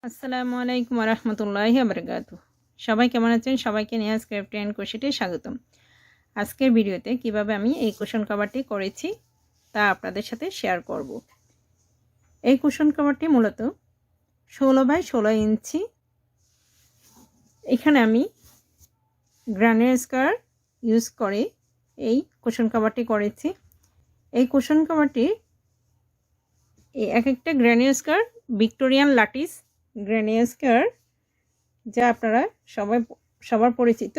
আসসালামু আলাইকুম ওয়া রাহমাতুল্লাহি ওয়া বারাকাতুহু। সবাই কেমন আছেন? সবাইকে নিহাজ ক্রাফট এন্ড ক্রোশেটে স্বাগতম। আজকের ভিডিওতে কিভাবে আমি এই কুশন কভারটি করেছি তা আপনাদের সাথে শেয়ার করব। এই কুশন কভারটি মূলত 16 বাই 16 ইঞ্চি। এখানে আমি গ্রানাইট স্কয়ার ইউজ করে এই কুশন কভারটি করেছি। এই কুশন কভারটি এক একটা granite square Victorian lattice granite square, যা আপনারা সবার পরিচিত।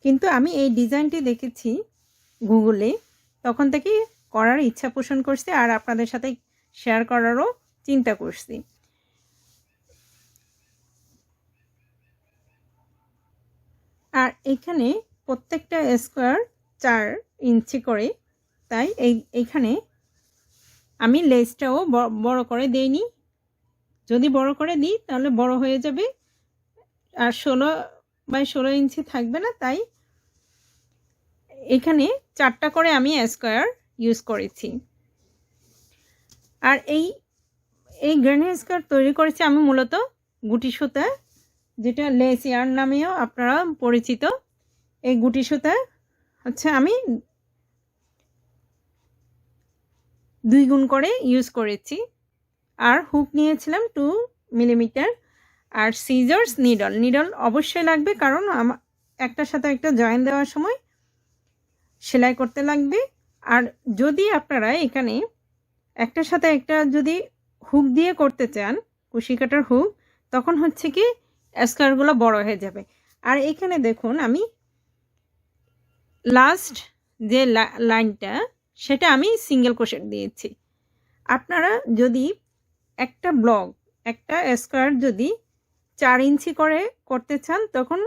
কিন্তু আমি এই ডিজাইনটি দেখেছি গুগলে, তখন থেকে করার ইচ্ছা পোষণ করছি আর আপনাদের সাথে শেয়ার করারও চিন্তা করছি। আর এখানে প্রত্যেকটা স্কোয়ার 4 ইঞ্চি করে, তাই এইখানে আমি লেসটাও বড় করে দেইনি। যদি বড় করে দিই তাহলে বড় হয়ে যাবে আর 16 বাই 16 ইঞ্চি থাকবে না, তাই এখানে 4টা করে আমি স্কোয়ার ইউজ করেছি। আর এই গ্রানাইট স্কোয়ার তৈরি করেছি আমি মূলত গুটি সুতা, যেটা লেস ইয়ার্ন নামেও আপনারা পরিচিত। এই গুটি সুতা হচ্ছে আমি 2 গুণ করে ইউজ করেছি। আর হুক নিয়েছিলাম 2 মিলিমিটার। আর সিজার্স, নিডল অবশ্যই লাগবে, কারণ একটার সাথে একটা জয়েন দেওয়ার সময় সেলাই করতে লাগবে। আর যদি আপনারা এখানে একটার সাথে একটা যদি হুক দিয়ে করতে চান, কুশি কাটার হুক, তখন হচ্ছে কি স্কোয়ারগুলো বড় হয়ে যাবে। আর এখানে দেখুন আমি লাস্ট যে লাইনটা সেটা আমি সিঙ্গেল ক্রোশেট দিয়েছি। আপনারা যদি একটা স্কোয়ার যদি 4 ইঞ্চি করে করতে চান, তখন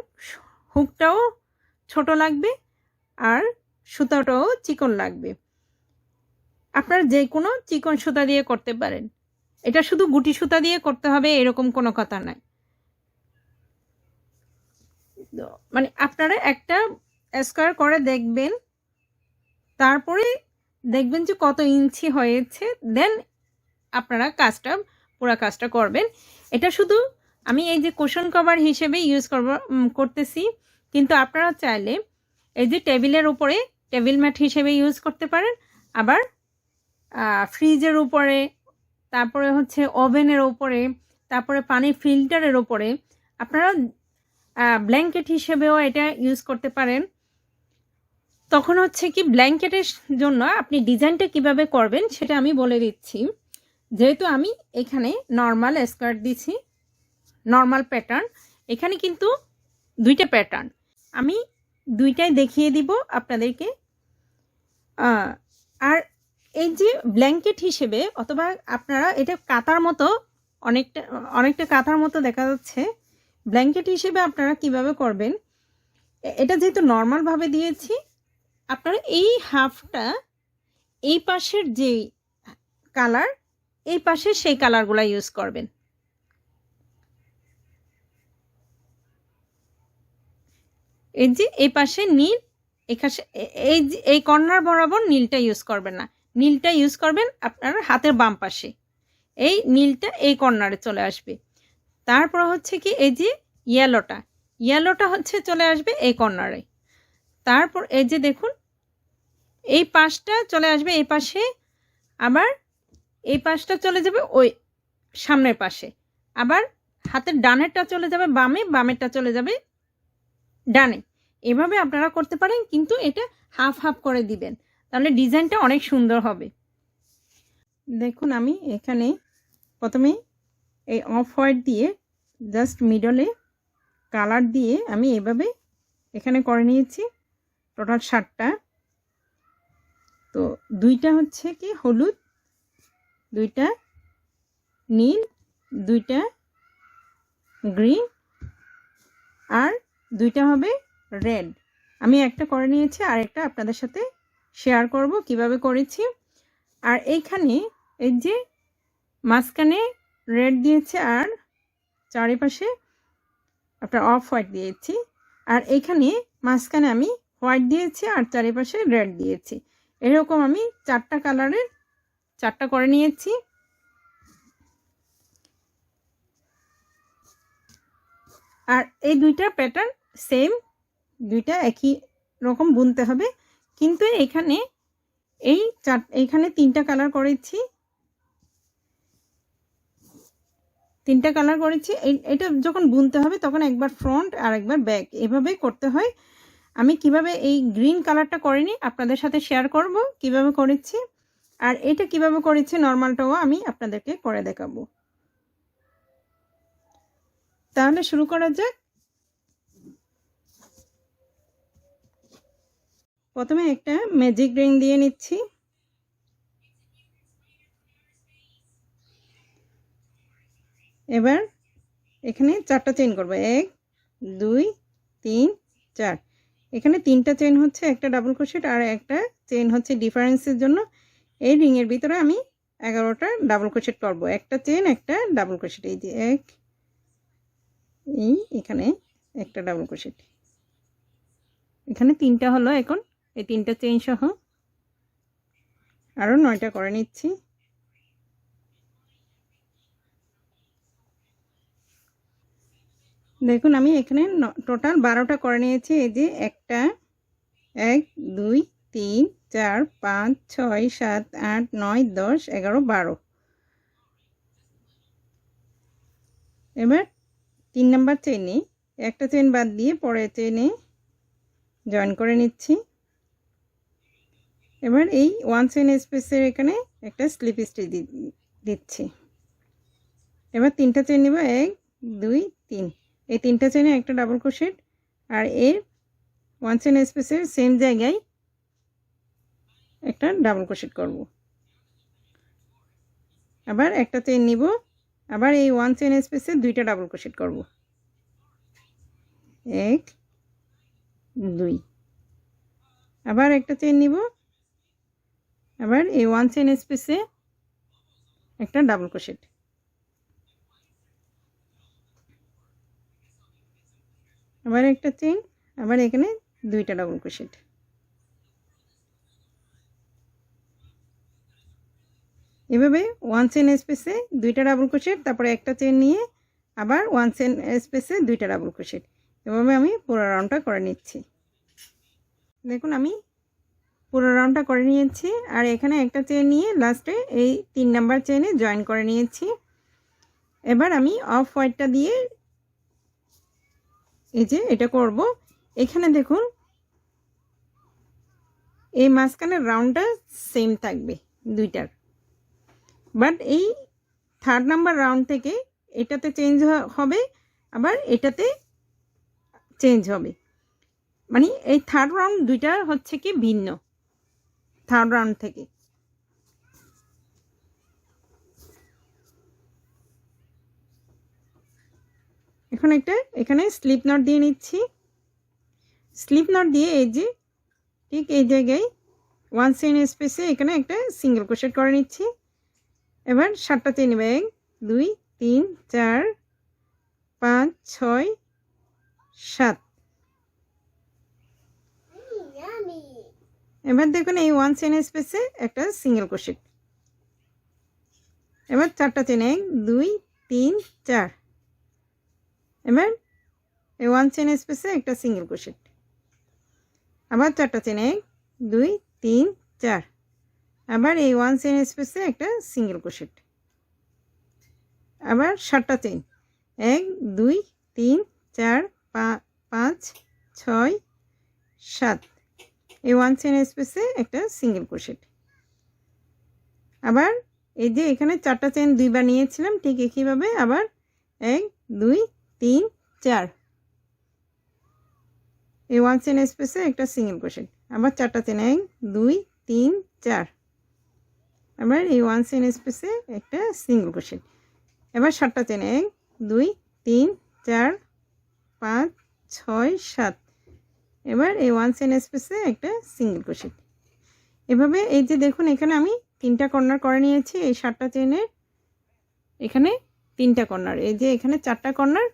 হুকটাও ছোট লাগবে আর সুতাটাও চিকন লাগবে। আপনারা যে কোনো চিকন সুতা দিয়ে করতে পারেন, এটা শুধু গুটি সুতা দিয়ে করতে হবে এরকম কোনো কথা নাই। মানে আপনারা একটা স্কোয়ার করে দেখবেন, তারপরে দেখবেন যে কত ইঞ্চি হয়েছে, দেন আপনারা পুরো কাজটা করবেন। এটা শুধু আমি এই যে কুশন কভার হিসেবে ইউজ করতেছি, কিন্তু আপনারা চাইলে এই যে টেবিলের উপরে টেবিল ম্যাট হিসেবে ইউজ করতে পারেন, আবার ফ্রিজের উপরে, তারপরে হচ্ছে ওভেনের উপরে, তারপরে পানির ফিল্টারের উপরে আপনারা ব্ল্যাঙ্কেট হিসেবেও এটা ইউজ করতে পারেন। তখন হচ্ছে কি ব্ল্যাঙ্কেটের জন্য আপনি ডিজাইনটা কিভাবে করবেন সেটা আমি বলে দিচ্ছি। যেহেতু আমি এখানে নর্মাল স্কোয়ার দিছি, নর্মাল প্যাটার্ন, এখানে কিন্তু 2টা প্যাটার্ন, আমি 2টাই দেখিয়ে দিব আপনাদেরকে। আর এই যে ব্ল্যাঙ্কেট হিসেবে, অথবা আপনারা এটা কাঁথার মতো, অনেকটা কাঁথার মতো দেখা যাচ্ছে, ব্ল্যাঙ্কেট হিসেবে আপনারা কিভাবে করবেন, এটা যেহেতু নর্মালভাবে দিয়েছি, আপনারা এই হাফটা এই পাশের যে কালার, এই পাশে সেই কালারগুলো ইউজ করবেন। এই যে এই পাশে নীল, এই কর্নার বরাবর নীলটা ইউজ করবেন না, নীলটা ইউজ করবেন আপনার হাতের বাম পাশে। এই নীলটা এই কর্নারে চলে আসবে। তারপর হচ্ছে কি এই যে ইয়েলোটা হচ্ছে চলে আসবে এই কর্নারে। তারপর এই যে দেখুন এই পাশটা চলে আসবে এই পাশে, আবার এই পাশটা চলে যাবে ওই সামনের পাশে, আবার হাতের ডানেরটা চলে যাবে বামে, বামেরটা চলে যাবে ডানে। এভাবে আপনারা করতে পারেন, কিন্তু এটা হাফ হাফ করে দিবেন, তাহলে ডিজাইনটা অনেক সুন্দর হবে। দেখুন আমি এখানে প্রথমে এই অফ হোয়াইট দিয়ে জাস্ট মিডলে কালার দিয়ে আমি এভাবে এখানে করে নিয়েছি। টোটাল 7টা। তো 2টা হচ্ছে কি হলুদ, 2টা নীল, 2টা গ্রিন, আর 2টা হবে রেড। আমি একটা করে নিয়েছি, আর একটা আপনাদের সাথে শেয়ার করব কিভাবে করেছি। আর এইখানে এই যে মাঝখানে রেড দিয়েছে আর চারিপাশে আপনার অফ হোয়াইট দিয়েছি, আর এইখানে মাঝখানে আমি হোয়াইট দিয়েছি আর চারিপাশে রেড দিয়েছি। এরকম আমি 4টা কালারের 4টা করে নিয়েছি। আর এই দুইটা প্যাটার্ন সেম, দুইটা একই রকম বুনতে হবে, কিন্তু এখানে এইখানে 3টা কালার করেছি, 3টা কালার করেছি। এটা যখন বুনতে হবে তখন একবার ফ্রন্ট আর একবার ব্যাক, এভাবে করতে হয়। আমি কিভাবে এই গ্রিন কালারটা করিনি আপনাদের সাথে শেয়ার করব কিভাবে করেছি, আর এটা কিভাবে করেছি নর্মালটাও আমি আপনাদেরকে করে দেখাবো। তাহলে শুরু করা যাক। প্রথমে একটা ম্যাজিক রিং দিয়ে নিচ্ছি, এবার এখানে 4টা চেইন করব, 1 2 3 4। এখানে 3টা চেইন হচ্ছে একটা ডাবল ক্রোশেট আর একটা চেইন হচ্ছে ডিফারেন্সের জন্য। এই রিংয়ের ভিতরে আমি 11টা ডাবল ক্রোশেট করব, একটা চেইন একটা ডাবল ক্রোশেট। এই যে 1, এখানে একটা ডাবল ক্রোশেট, এখানে 3টা হলো। এখন এই 3টা চেইন সহ আরও 9টা করে নিচ্ছি। দেখুন আমি এখানে টোটাল 12টা করে নিয়েছি। এই যে 1 2 3 4 5 6 7 8 9 10 11 12। এবার 3 নাম্বার চেইনে একটা চেইন বাদ দিয়ে পরের চেইনে জয়েন করে নিচ্ছি। এবার এই 1 চেইন স্পেসের এখানে একটা স্লিপ স্টিচ দিচ্ছি। এবার 3টা চেইন নেব, 1 2 3। এই 3টা চেইনে একটা ডাবল ক্রোশেট আর এর 1 চেইন স্পেসের সেম জায়গায় একটা ডাবল ক্রোশেট করব। আবার একটা চেইন নিব, আবার এই 1 চেইন স্পেসে 2টা ডাবল ক্রোশেট করব, 1 2। আবার একটা চেইন নিব, আবার এই 1 চেইন স্পেসে একটা ডাবল ক্রোশেট, আবার একটা চেইন, আবার এখানে 2টা ডাবল ক্রোশেট। এভাবে 1 চেইন স্পেসে 2টা ডাবল ক্রোশেট, তারপরে একটা চেইন নিয়ে আবার 1 চেইন স্পেসে 2টা ডাবল ক্রোশেট। এভাবে আমি পুরো রাউন্ডটা করে নিচ্ছি। দেখুন আমি পুরো রাউন্ডটা করে নিয়েছি, আর এখানে একটা চেইন নিয়ে লাস্টে এই 3 নাম্বার চেইনে জয়েন করে নিয়েছি। এবার আমি অফ হোয়াইটটা দিয়ে এই যে এটা করব। এখানে দেখুন এই মাঝখানের রাউন্ডটা সেম থাকবে দুইটার, বাট এই 3rd নাম্বার রাউন্ড থেকে এটাতে চেঞ্জ হবে, আবার এটাতে চেঞ্জ হবে। মানে এই 3rd রাউন্ড দুইটা হচ্ছে কি ভিন্ন 3rd রাউন্ড থেকে। এখন এখানে স্লিপ নট দিয়ে নিচ্ছি। স্লিপ নট দিয়ে এই যে ঠিক এই জায়গায় 1 চেইন স্পেসে এখানে একটা সিঙ্গেল ক্রোশেট করে নিচ্ছি। এবার 7টা চেইন নেব, 1 2 3 4 5 6 7। এবার দেখুন এই 1 চেইন স্পেসে একটা সিঙ্গেল ক্রোশেট। এবার 4টা চেইন, 1 2 3 4। এবার এই 1 চেইন স্পেসে একটা সিঙ্গেল ক্রোশেট, আবার 4টা চেইন, 1 2 3 4। আবার এই 1 চেইন স্পেসে একটা সিঙ্গেল ক্রোশেট, আবার 7টা চেইন, 1 2 3 4 5 6 7। এই 1 চেইন স্পেসে একটা সিঙ্গেল ক্রোশেট। আবার এই যে এখানে 4টা চেইন 2বার নিয়েছিলাম, ঠিক একইভাবে আবার 1 2 3 4। এই 1 চেইন স্পেসে একটা সিঙ্গেল ক্রোশেট, আবার 4টা চেইন, 1 2 3 4। আবার এই 1 চেইন স্পেসে একটা সিঙ্গেল ক্রোশেট। এবার 7টা চেইন, 1 2 3 4 5 6 7। এবার এই 1 চেইন স্পেসে একটা সিঙ্গেল ক্রোশেট। এভাবে এই যে দেখুন এখানে আমি 3টা কর্নার করে নিয়েছি। এই 7টা চেইনের এখানে 3টা কর্নার, এই যে এখানে 4টা কর্নার,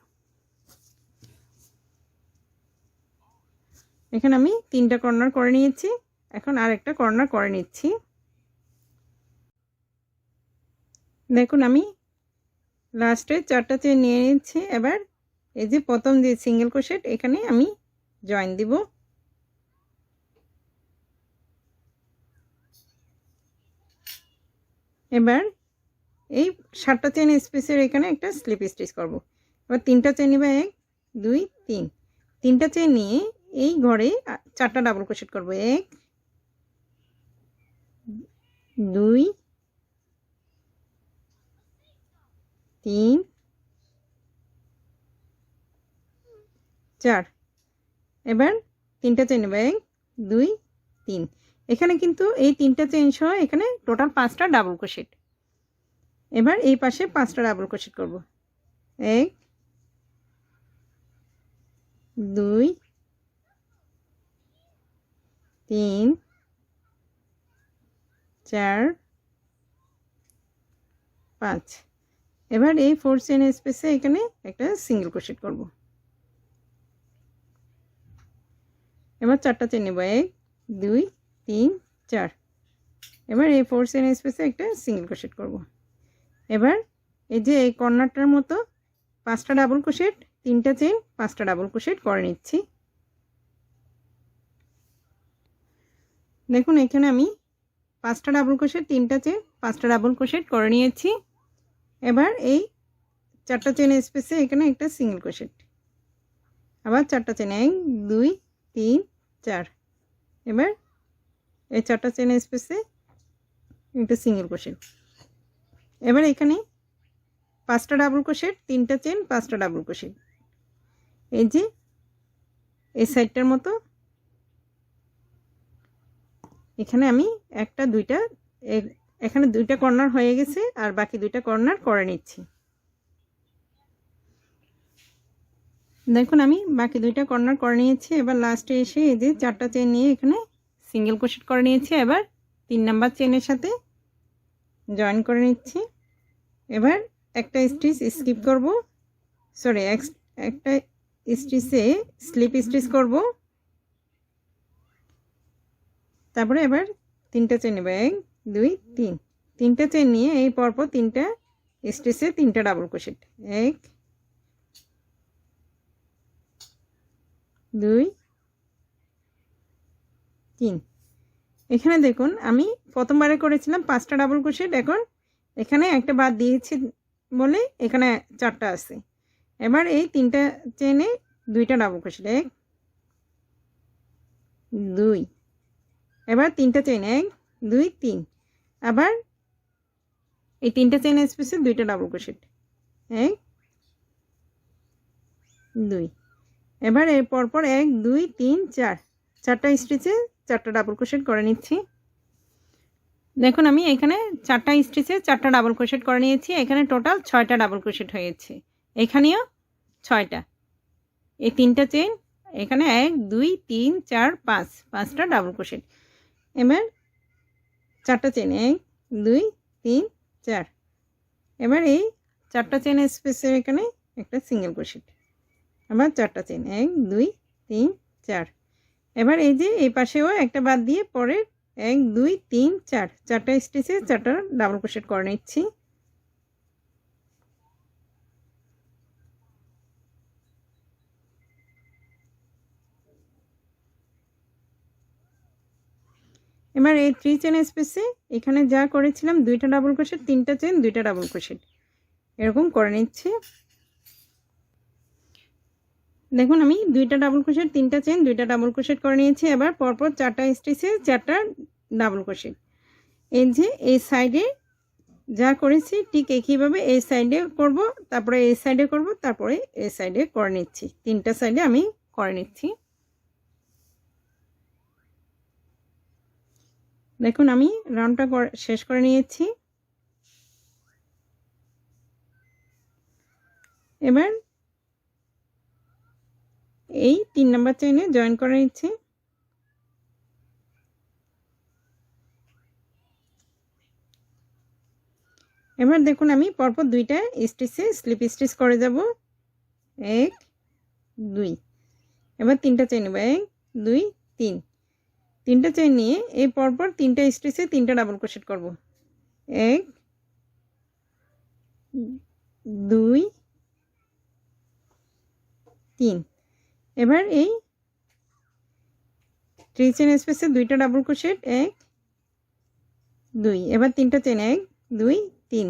এখানে আমি 3টা কর্নার করে নিয়েছি। এখন আরেকটা কর্নার করে নিচ্ছি। দেখুন আমি লাস্টে 4টা চেইন নিয়ে নিচ্ছি। এবার এই যে প্রথম যে সিঙ্গেল ক্রোশেট এখানে আমি জয়েন দিব। এবার এই 7টা চেন স্পেসের এখানে একটা স্লিপ স্টিচ করব। এবার 3টা চেন নিব, 1 2 3, 3টা চেন নিয়ে এই ঘরে 4টা ডাবল ক্রোশেট করব। 1 2 3 4। এবার 3টা চেন নেব, 1 2 3। এখানে কিন্তু এই 3টা চেন সহ এখানে টোটাল 5টা ডাবল ক্রোশেট। এবার এই পাশে 5টা ডাবল ক্রোশেট করব। 1 2 3 4 5। এবার এই 4 চেন স্পেসে এখানে একটা সিঙ্গেল ক্রোশেট করব। এবার 4টা চেন নেব, 1 2 3 4। এবার এই 4 চেন স্পেসে একটা সিঙ্গেল ক্রোশেট করব। এবার এই যে এই কর্নারটার মতো 5টা ডাবল ক্রোশেট, 3টা চেন, 5টা ডাবল ক্রোশেট করে নিচ্ছি। দেখুন এখানে আমি 5টা ডাবল ক্রোশেট, 3টা চেন, 5টা ডাবল ক্রোশেট করে নিয়েছি। এবার এই 4টা চেন স্পেসে এখানে একটা সিঙ্গেল ক্রোশেট, আবার 4টা চেন, 1 2 3 4। এবার এই 4টা চেন স্পেসে একটা সিঙ্গেল ক্রোশেট। এবার এখানে 5টা ডাবল ক্রোশেট, 3টা চেন, 5টা ডাবল ক্রোশেট। এই যে এই সাইডটার মতো এখানে আমি একটা দুইটা, এখানে 2টা কর্নার হয়ে গেছে আর বাকি 2টা কর্নার করে নিচ্ছি। দেখুন আমি বাকি 2টা কর্নার করে নিয়েছি। এবার লাস্টে এসে এই যে 4টা চেন নিয়ে এখানে সিঙ্গেল ক্রোশেট করে নিয়েছি। এবার 3 নাম্বার চেনের সাথে জয়েন করে নিচ্ছি। এবার একটা স্টিচ স্কিপ করব, সরি একটা স্টিচে স্লিপ স্টিচ করব। তারপরে এবার 3টা চেন নেব, 1 2 3। 3টা চেন নিয়ে এই পরপর 3টা স্টিচে 3টা ডাবল ক্রোশেট, 1 2 3। এখানে দেখুন আমি প্রথমবারে করেছিলাম 5টা ডাবল ক্রোশেট, এখন এখানে একটা বাদ দিয়েছি বলে এখানে 4টা আছে। এবার এই 3টা চেনে 2টা ডাবল ক্রোশেট, 1 2। এবার 3টা চেন, 1 2 3। আবার এই 3টা চেন স্পেসে 2টা ডাবল ক্রোশেট, 1 2। এবার এর পরপর 1 2 3 4, 4টা স্টিচে 4টা ডাবল ক্রোশেট করে নিচ্ছি। দেখুন আমি এখানে 4টা স্টিচে 4টা ডাবল ক্রোশেট করে নিয়েছি। এখানে টোটাল 6টা ডাবল ক্রোশেট হয়েছে, এখানেও 6টা। এই 3টা চেন, এখানে 1 2 3 4 5, 5টা ডাবল ক্রোশেট। এবার 4টা চেন, 1 2 3 4। এবার এই 4টা চেন স্পেসে এখানে একটা সিঙ্গেল ক্রোশেট, আবার 4টা চেন, 1 2 3 4। এবার এই যে এই পাশেও একটা বাদ দিয়ে পরে 1 2 3 4, 4টা স্টিচে 4টা ডাবল ক্রোশেট করে নিচ্ছি। এবার এই 3 চেন স্পেসে এখানে যা করেছিলাম 2টা ডাবল ক্রোশেট, 3টা চেন, 2টা ডাবল ক্রোশেট এরকম করে নিচ্ছি। দেখুন আমি 2টা ডাবল ক্রোশেট, 3টা চেন, 2টা ডাবল ক্রোশেট করে নিয়েছি। এবার পরপর 4টা স্টিচে 4টা ডাবল ক্রোশেট। এই যে এই সাইডে যা করেছি ঠিক একইভাবে এই সাইডে করব, তারপরে এই সাইডে করব, তারপরে এই সাইডে করে নিচ্ছি। 3টা সাইডে আমি করে নিচ্ছি। দেখুন আমি রাউন্ডটা শেষ করে নিয়েছি। এবার এই 3 নাম্বার চেইনে জয়েন করে নিচ্ছি। এবার দেখুন আমি পরপর 2টা স্টিচে স্লিপ স্টিচ করে যাব, 1 2। এবার 3টা চেইন নেব, 1 2 3। 3টা চেইন নিয়ে এই পরপর 3টা স্টিচে 3টা ডাবল ক্রোশেট করব, 1 2 3 এবার এই 3 চেন স্পেসে দুইটা ডাবল ক্রোশেট 1 2 এবার তিনটা চেন 1 2 3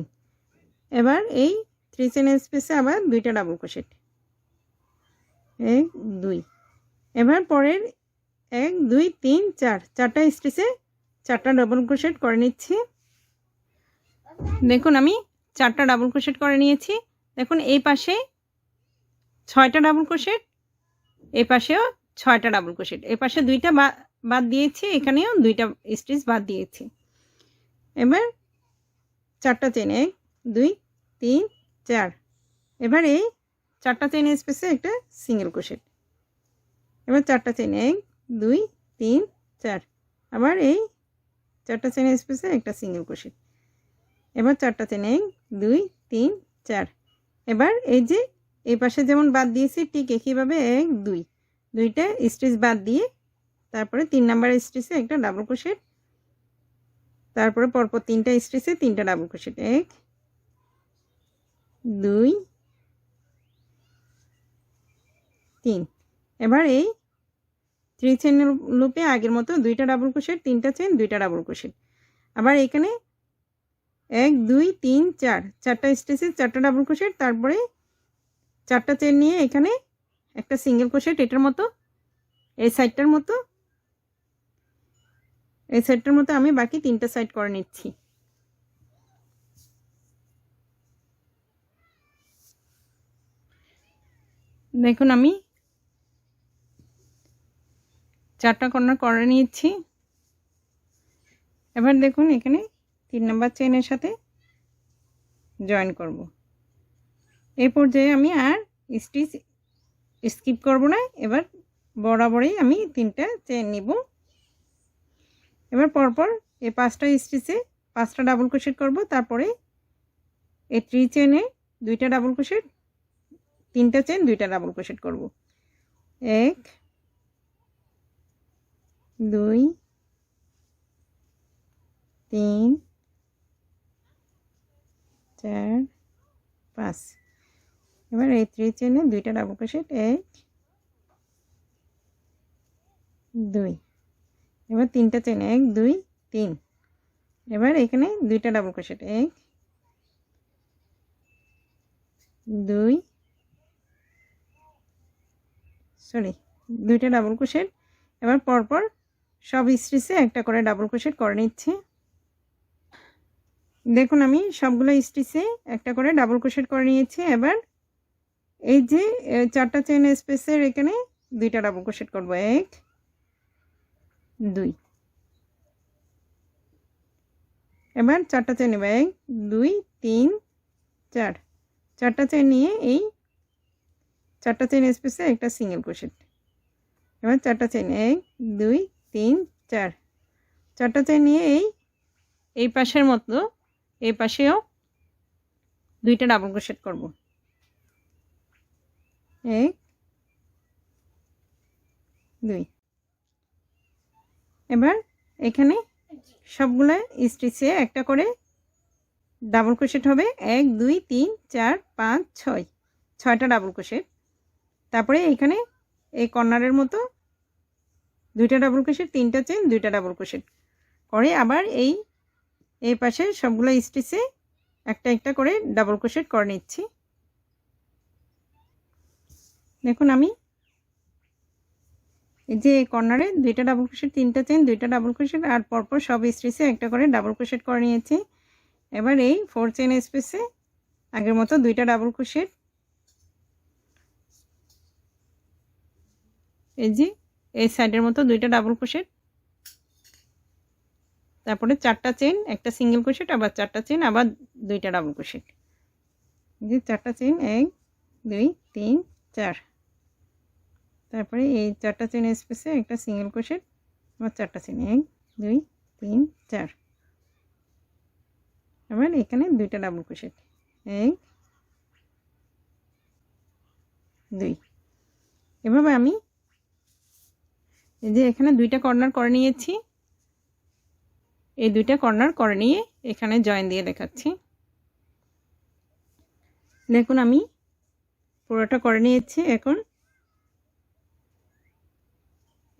এবার এই 3 চেন স্পেসে আবার দুইটা ডাবল ক্রোশেট 1 2 এবার পরের 1 2 3 4 চারটা স্টিচে চারটা ডাবল ক্রোশেট করে নিচ্ছি। দেখুন আমি চারটা ডাবল ক্রোশেট করে নিয়েছি। দেখুন এই পাশে 6টা ডাবল ক্রোশেট, এই পাশেও 6টা ডাবল ক্রোশেট, এই পাশে দুইটা বাদ দিয়েছি, এখানেও দুইটা স্টিচ বাদ দিয়েছি। এবার চারটা চেন 1 2 3 4 এবার এই চারটা চেন স্পেসে একটা সিঙ্গেল ক্রোশেট। এবার চারটা চেন 1 2 3 4 আবার এই চারটা চেন স্পেসে একটা সিঙ্গেল ক্রোশেট। এবার চারটা চেন 1 2 3 4 এবার এই যে এই পাশে যেমন বাদ দিয়েছি ঠিক একইভাবে 1 2 দুইটা স্টিচ বাদ দিয়ে তারপরে 3 নাম্বার স্টিচে একটা ডাবল ক্রোশেট, তারপরে পরপর তিনটা স্টিচে তিনটা ডাবল ক্রোশেট 1 2 3 এবার এই 3 চেন লুপে আগের মতো দুইটা ডাবল ক্রোশেট, তিনটা চেন, দুইটা ডাবল ক্রোশেট। আবার এখানে 1 2 3 4 চারটা স্টিচে চারটা ডাবল ক্রোশেট, তারপরে চারটা চেন নিয়ে এখানে একটা সিঙ্গেল ক্রোশেট, এটার মতো এই সাইডটার মতো, এই সাইডটার মতো আমি বাকি তিনটা সাইড করে নিচ্ছি। দেখুন আমি চারটা কর্নার করে নিয়েছি। এবার দেখুন এখানে 3 নাম্বার চেনের সাথে জয়েন করব। এই পর্যায়ে আমি আর স্টিচ স্কিপ করব না, এবার বরাবরই আমি তিনটা চেন নিব। এবার পরপর এই 5টা স্টিচে 5টা ডাবল ক্রোশেট করব, তারপরে এই 3 চেনে দুইটা ডাবল ক্রোশেট, তিনটা চেন, দুইটা ডাবল ক্রোশেট করব। 1 2 3 4 5 এবার এই 3 চেনে দুইটা ডাবল ক্রোশেট 1 2 এবার তিনটা চেন 1 2 3 এবার এখানে দুইটা ডাবল ক্রোশেট 1 2 দুইটা ডাবল ক্রোশেট। এবার পরপর সব স্টিচে একটা করে ডাবল ক্রোশেট করে নিচ্ছি। দেখুন আমি সবগুলো স্টিচে একটা করে ডাবল ক্রোশেট করে নিয়েছি। এবার এই যে চারটা চেন স্পেসের এখানে দুইটা ডাবল ক্রোশেট করব 1 2 এবার চারটা চেন নেব 1 2 3 4 চারটা চেন নিয়ে এই চারটা চেন স্পেসে একটা সিঙ্গেল ক্রোশেট। এবার চারটা চেন 1 2 3 4 চারটা চেন নিয়ে এই পাশের মতো এই পাশেও দুইটা ডাবল ক্রোশেট করব 1 2 এবার এখানে সবগুলো স্টিচে একটা করে ডাবল ক্রোশেট হবে 1 2 3 4 5 6 6টা ডাবল ক্রোশেট। তারপরে এখানে এই কর্নারের মতো দুইটা ডাবল ক্রোশেট, তিনটা চেন, দুইটা ডাবল ক্রোশেট করে আবার এই পাশে সবগুলো স্টিচে একটা একটা করে ডাবল ক্রোশেট করে নিচ্ছি। দেখুন আমি এই যে কর্নারে দুইটা ডাবল ক্রোশেট, তিনটা চেন, দুইটা ডাবল ক্রোশেট আর পরপর সব স্টিচে একটা করে ডাবল ক্রোশেট করে নিয়েছি। এবার এই 4 চেন স্পেসে আগের মতো দুইটা ডাবল ক্রোশেট, এই যে এই সাইডের মতো দুইটা ডাবল ক্রোশেট, তারপরে চারটা চেন, একটা সিঙ্গেল ক্রোশেট, আবার চারটা চেন, আবার দুইটা ডাবল ক্রোশেট। এই যে চারটা চেন 1 2 3 4 তারপরে এই চারটা চেন স্পেসে একটা সিঙ্গেল ক্রোশেট, আবার চারটা চেন 1 2 3 4 আবার এখানে দুইটা ডাবল ক্রোশেট 1 2 এভাবে আমি এই যে এখানে দুইটা কর্নার করে নিয়েছি, এই দুইটা কর্নার করে নিয়ে এখানে জয়েন দিয়ে দেখাচ্ছি। দেখুন আমি পুরোটা করে নিয়েছি। এখন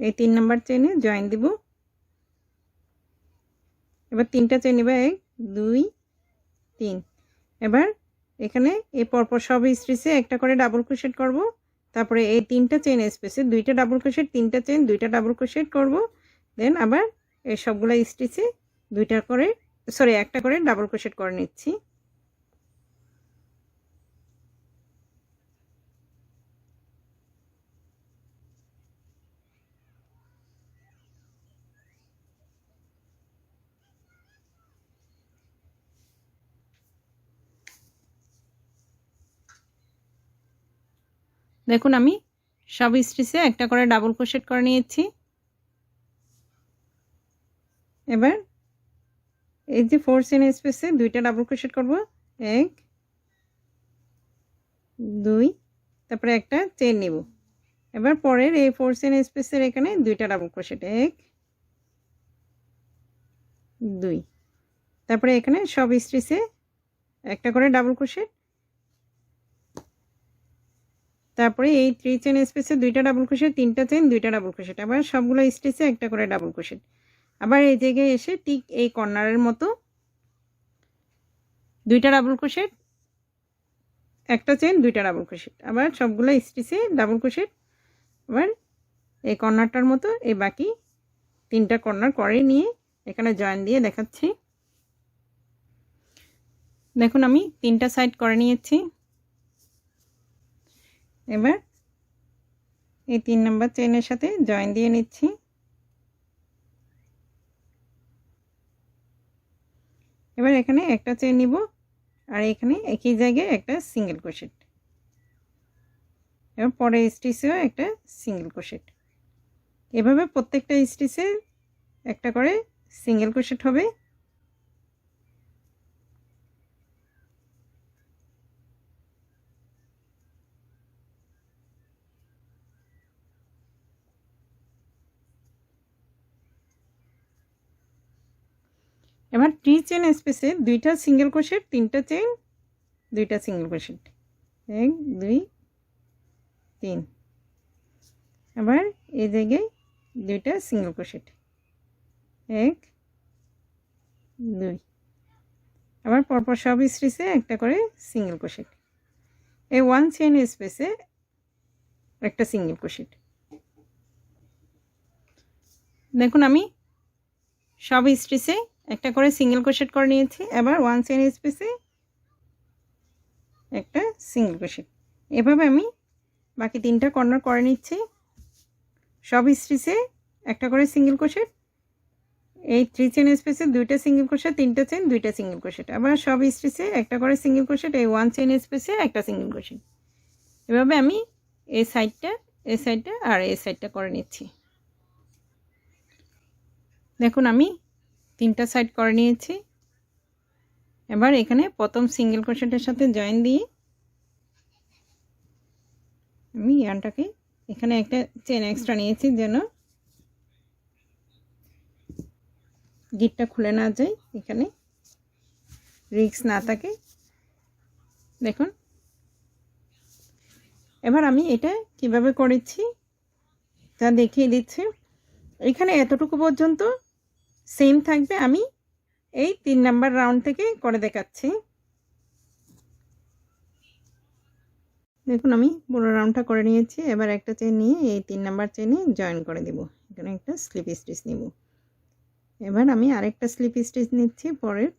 এই 3 নাম্বার চেইনে জয়েন দিব। এবার 3টা চেইন নিব, 1 2 3। এবার এখানে এই পরপর সব স্টিচে একটা করে ডাবল ক্রোশেট করব। তারপরে এই 3টা চেইন স্পেসে 2টা ডাবল ক্রোশেট, 3টা চেইন 2টা ডাবল ক্রোশেট করব। দেন আবার এই সবগুলা স্টিচে 2টা করে একটা করে ডাবল ক্রোশেট করে নিচ্ছি। দেখুন আমি সব স্টিচে একটা করে ডাবল ক্রোশেট করে নিয়েছি। এবার এই যে 4 চেইন স্পেসে 2টা ডাবল ক্রোশেট করব, 1 2, তারপরে একটা চেইন নিব। এবার পরের এই 4 চেইন স্পেসের এখানে 2টা ডাবল ক্রোশেট, 1 2, তারপরে এখানে সব স্টিচে একটা করে ডাবল ক্রোশেট। তারপরে এই 3 চেইন স্পেসে 2টা ডাবল ক্রোশেট, 3টা চেইন 2টা ডাবল ক্রোশেট। আবার সবগুলো স্টিচে একটা করে ডাবল ক্রোশেট। আবার এই জায়গায় এসে ঠিক এই কর্নারের মতো 2টা ডাবল ক্রোশেট, একটা চেইন 2টা ডাবল ক্রোশেট। আবার সবগুলো স্টিচে ডাবল ক্রোশেট। আবার এই কর্নারটার মতো এই বাকি 3টা কর্নার করে নিয়ে এখানে জয়েন দিয়ে দেখাচ্ছি। দেখুন আমি 3টা সাইড করে নিয়েছি। এবার এই 3 নাম্বার চেইনের সাথে জয়েন দিয়ে নিচ্ছি। এবার এখানে একটা চেইন নিব আর এখানে একই জায়গায় একটা সিঙ্গেল ক্রোশেট। এবার পরের স্টিচেও একটা সিঙ্গেল ক্রোশেট। এভাবে প্রত্যেকটা স্টিচে একটা করে সিঙ্গেল ক্রোশেট হবে। এবার 3 চেইন স্পেসে 2টা সিঙ্গেল ক্রোশেট, 3টা চেইন 2টা সিঙ্গেল ক্রোশেট, 1 2 3। আবার এই জায়গায় 2টা সিঙ্গেল ক্রোশেট, 1 2। আবার পরপর সব স্টিচে একটা করে সিঙ্গেল ক্রোশেট। এই 1 চেইন স্পেসে একটা সিঙ্গেল ক্রোশেট। দেখুন আমি সব স্টিচে একটা করে সিঙ্গেল ক্রোশেট করে নিয়েছি। এবার 1 চেইন স্পেসে একটা সিঙ্গেল ক্রোশেট। এভাবে আমি বাকি 3টা কর্নার করে নিচ্ছি। সব স্টিচে একটা করে সিঙ্গেল ক্রোশেট। এই 3 চেইন স্পেসে 2টা সিঙ্গেল ক্রোশেট, 3টা চেইন 2টা সিঙ্গেল ক্রোশেট। আবার সব স্টিচে একটা করে সিঙ্গেল ক্রোশেট। এই 1 চেইন স্পেসে একটা সিঙ্গেল ক্রোশেট। এভাবে আমি এই সাইডটা আর এই সাইডটা করে নিচ্ছি। দেখুন আমি 3টা সাইড করে নিয়েছি। এবার এখানে প্রথম সিঙ্গেল ক্রোশেটের সাথে জয়েন দিয়ে আমি ইয়ানটাকে এখানে একটা চেন এক্সট্রা নিয়েছি যেন গিটটা খুলে না যায়, এখানে রিস্ক না থাকে। দেখুন এবার আমি এটা কিভাবে করেছি তা দেখিয়ে দিচ্ছি। এখানে এতটুকু পর্যন্ত সেম থাকবে। আমি এই 3 নাম্বার রাউন্ড থেকে করে দেখাচ্ছি। দেখুন আমি পুরো রাউন্ডটা করে নিয়েছি। এবার একটা চেন নিয়ে এই 3 নাম্বার চেনে জয়েন করে দেব। এখানে একটা স্লিপ স্টিচ নিব। এবার আমি আরেকটা স্লিপ স্টিচ নিচ্ছি পরের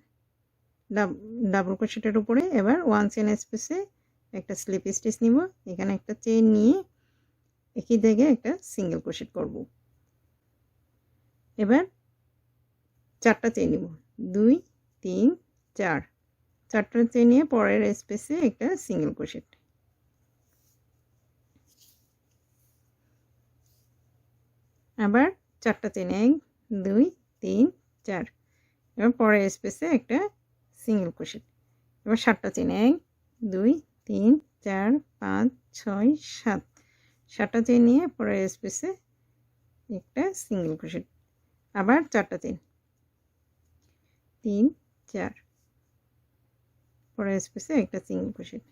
ডাবল ক্রোশেটের উপরে। এবার 1 চেন স্পেসে একটা স্লিপ স্টিচ নিব। এখানে একটা চেন নিয়ে একই জায়গায় একটা সিঙ্গেল ক্রোশেট করব। এবার 4টা চেন নিব, 2 3 4। 4টা চেন নিয়ে পরের স্পেসে একটা সিঙ্গেল ক্রোশেট। আবার 4টা চেন, 1 2 3 4। এবার পরের স্পেসে একটা সিঙ্গেল ক্রোশেট। এবার 7টা চেন, 1 2 3 4 5 6 7। 7টা চেন নিয়ে পরের স্পেসে একটা সিঙ্গেল ক্রোশেট। আবার 4টা চেন, 3 4। পরের স্পেসে একটা সিঙ্গেল ক্রোশেট।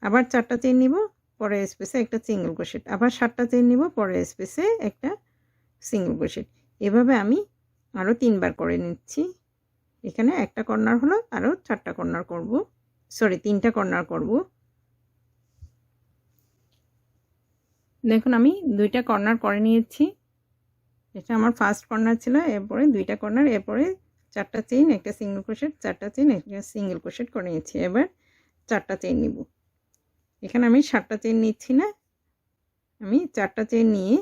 আবার 4টা চেন নিব, পরের স্পেসে একটা সিঙ্গেল ক্রোশেট, আবার 7টা চেইন নিব, পরের স্পেসে একটা সিঙ্গেল ক্রোশেট। এভাবে আমি আরও 3বার করে নিচ্ছি। এখানে একটা কর্নার হলো, আরও 4টা কর্নার করব, সরি 3টা কর্নার করব। দেখুন আমি 2টা কর্নার করে নিয়েছি। এটা আমার ফার্স্ট কর্নার ছিল, এরপরে 2টা কর্নার, এরপরে 4টা চেইন, একটা সিঙ্গেল ক্রোশেট, 4টা চেইন, একটা সিঙ্গেল ক্রোশেট করে নিয়েছি। এবার 4টা চেইন নিব। এখানে আমি 7টা চেইন নিচ্ছি না, আমি 4টা চেইন নিয়ে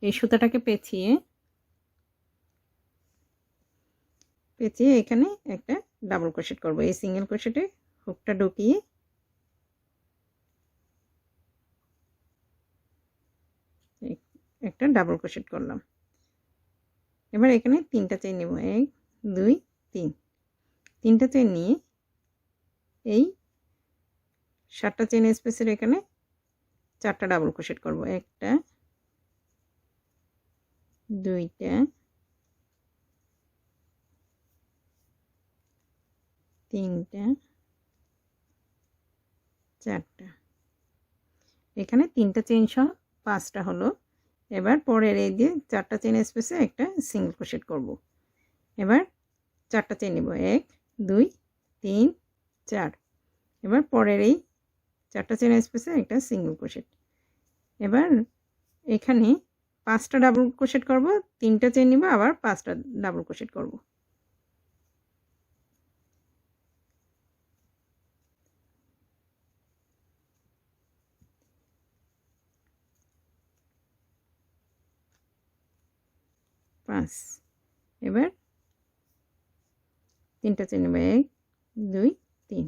এই সুতাটাকে পেঁচিয়ে এখানে একটা ডাবল ক্রোশেট করব। এই সিঙ্গেল ক্রোশেটে হুকটা ঢুকিয়ে একটা ডাবল ক্রোশেট করলাম। এবার এখানে 3টা চেইন নেব, 1 2 3। 3টা চেইন নিয়ে এই 7টা চেইন স্পেসের এখানে 4টা ডাবল ক্রোশেট করব। 1টা 2টা 3টা 4টা। এখানে 3টা চেইন সহ 5টা হলো। এবার পরের এই যে 4টা চেইন স্পেসে একটা সিঙ্গেল ক্রোশেট করব। এবার 4টা চেইন নেব, 1 2 3 4। এবার পরের এই 4টা চেইন স্পেসে একটা সিঙ্গেল ক্রোশেট। এবার এখানে 5টা ডাবল ক্রোশেট করব, 3টা চেইন নিব, আবার 5টা ডাবল ক্রোশেট করব। এবার 3টা চেইন নেব, 1 2 3।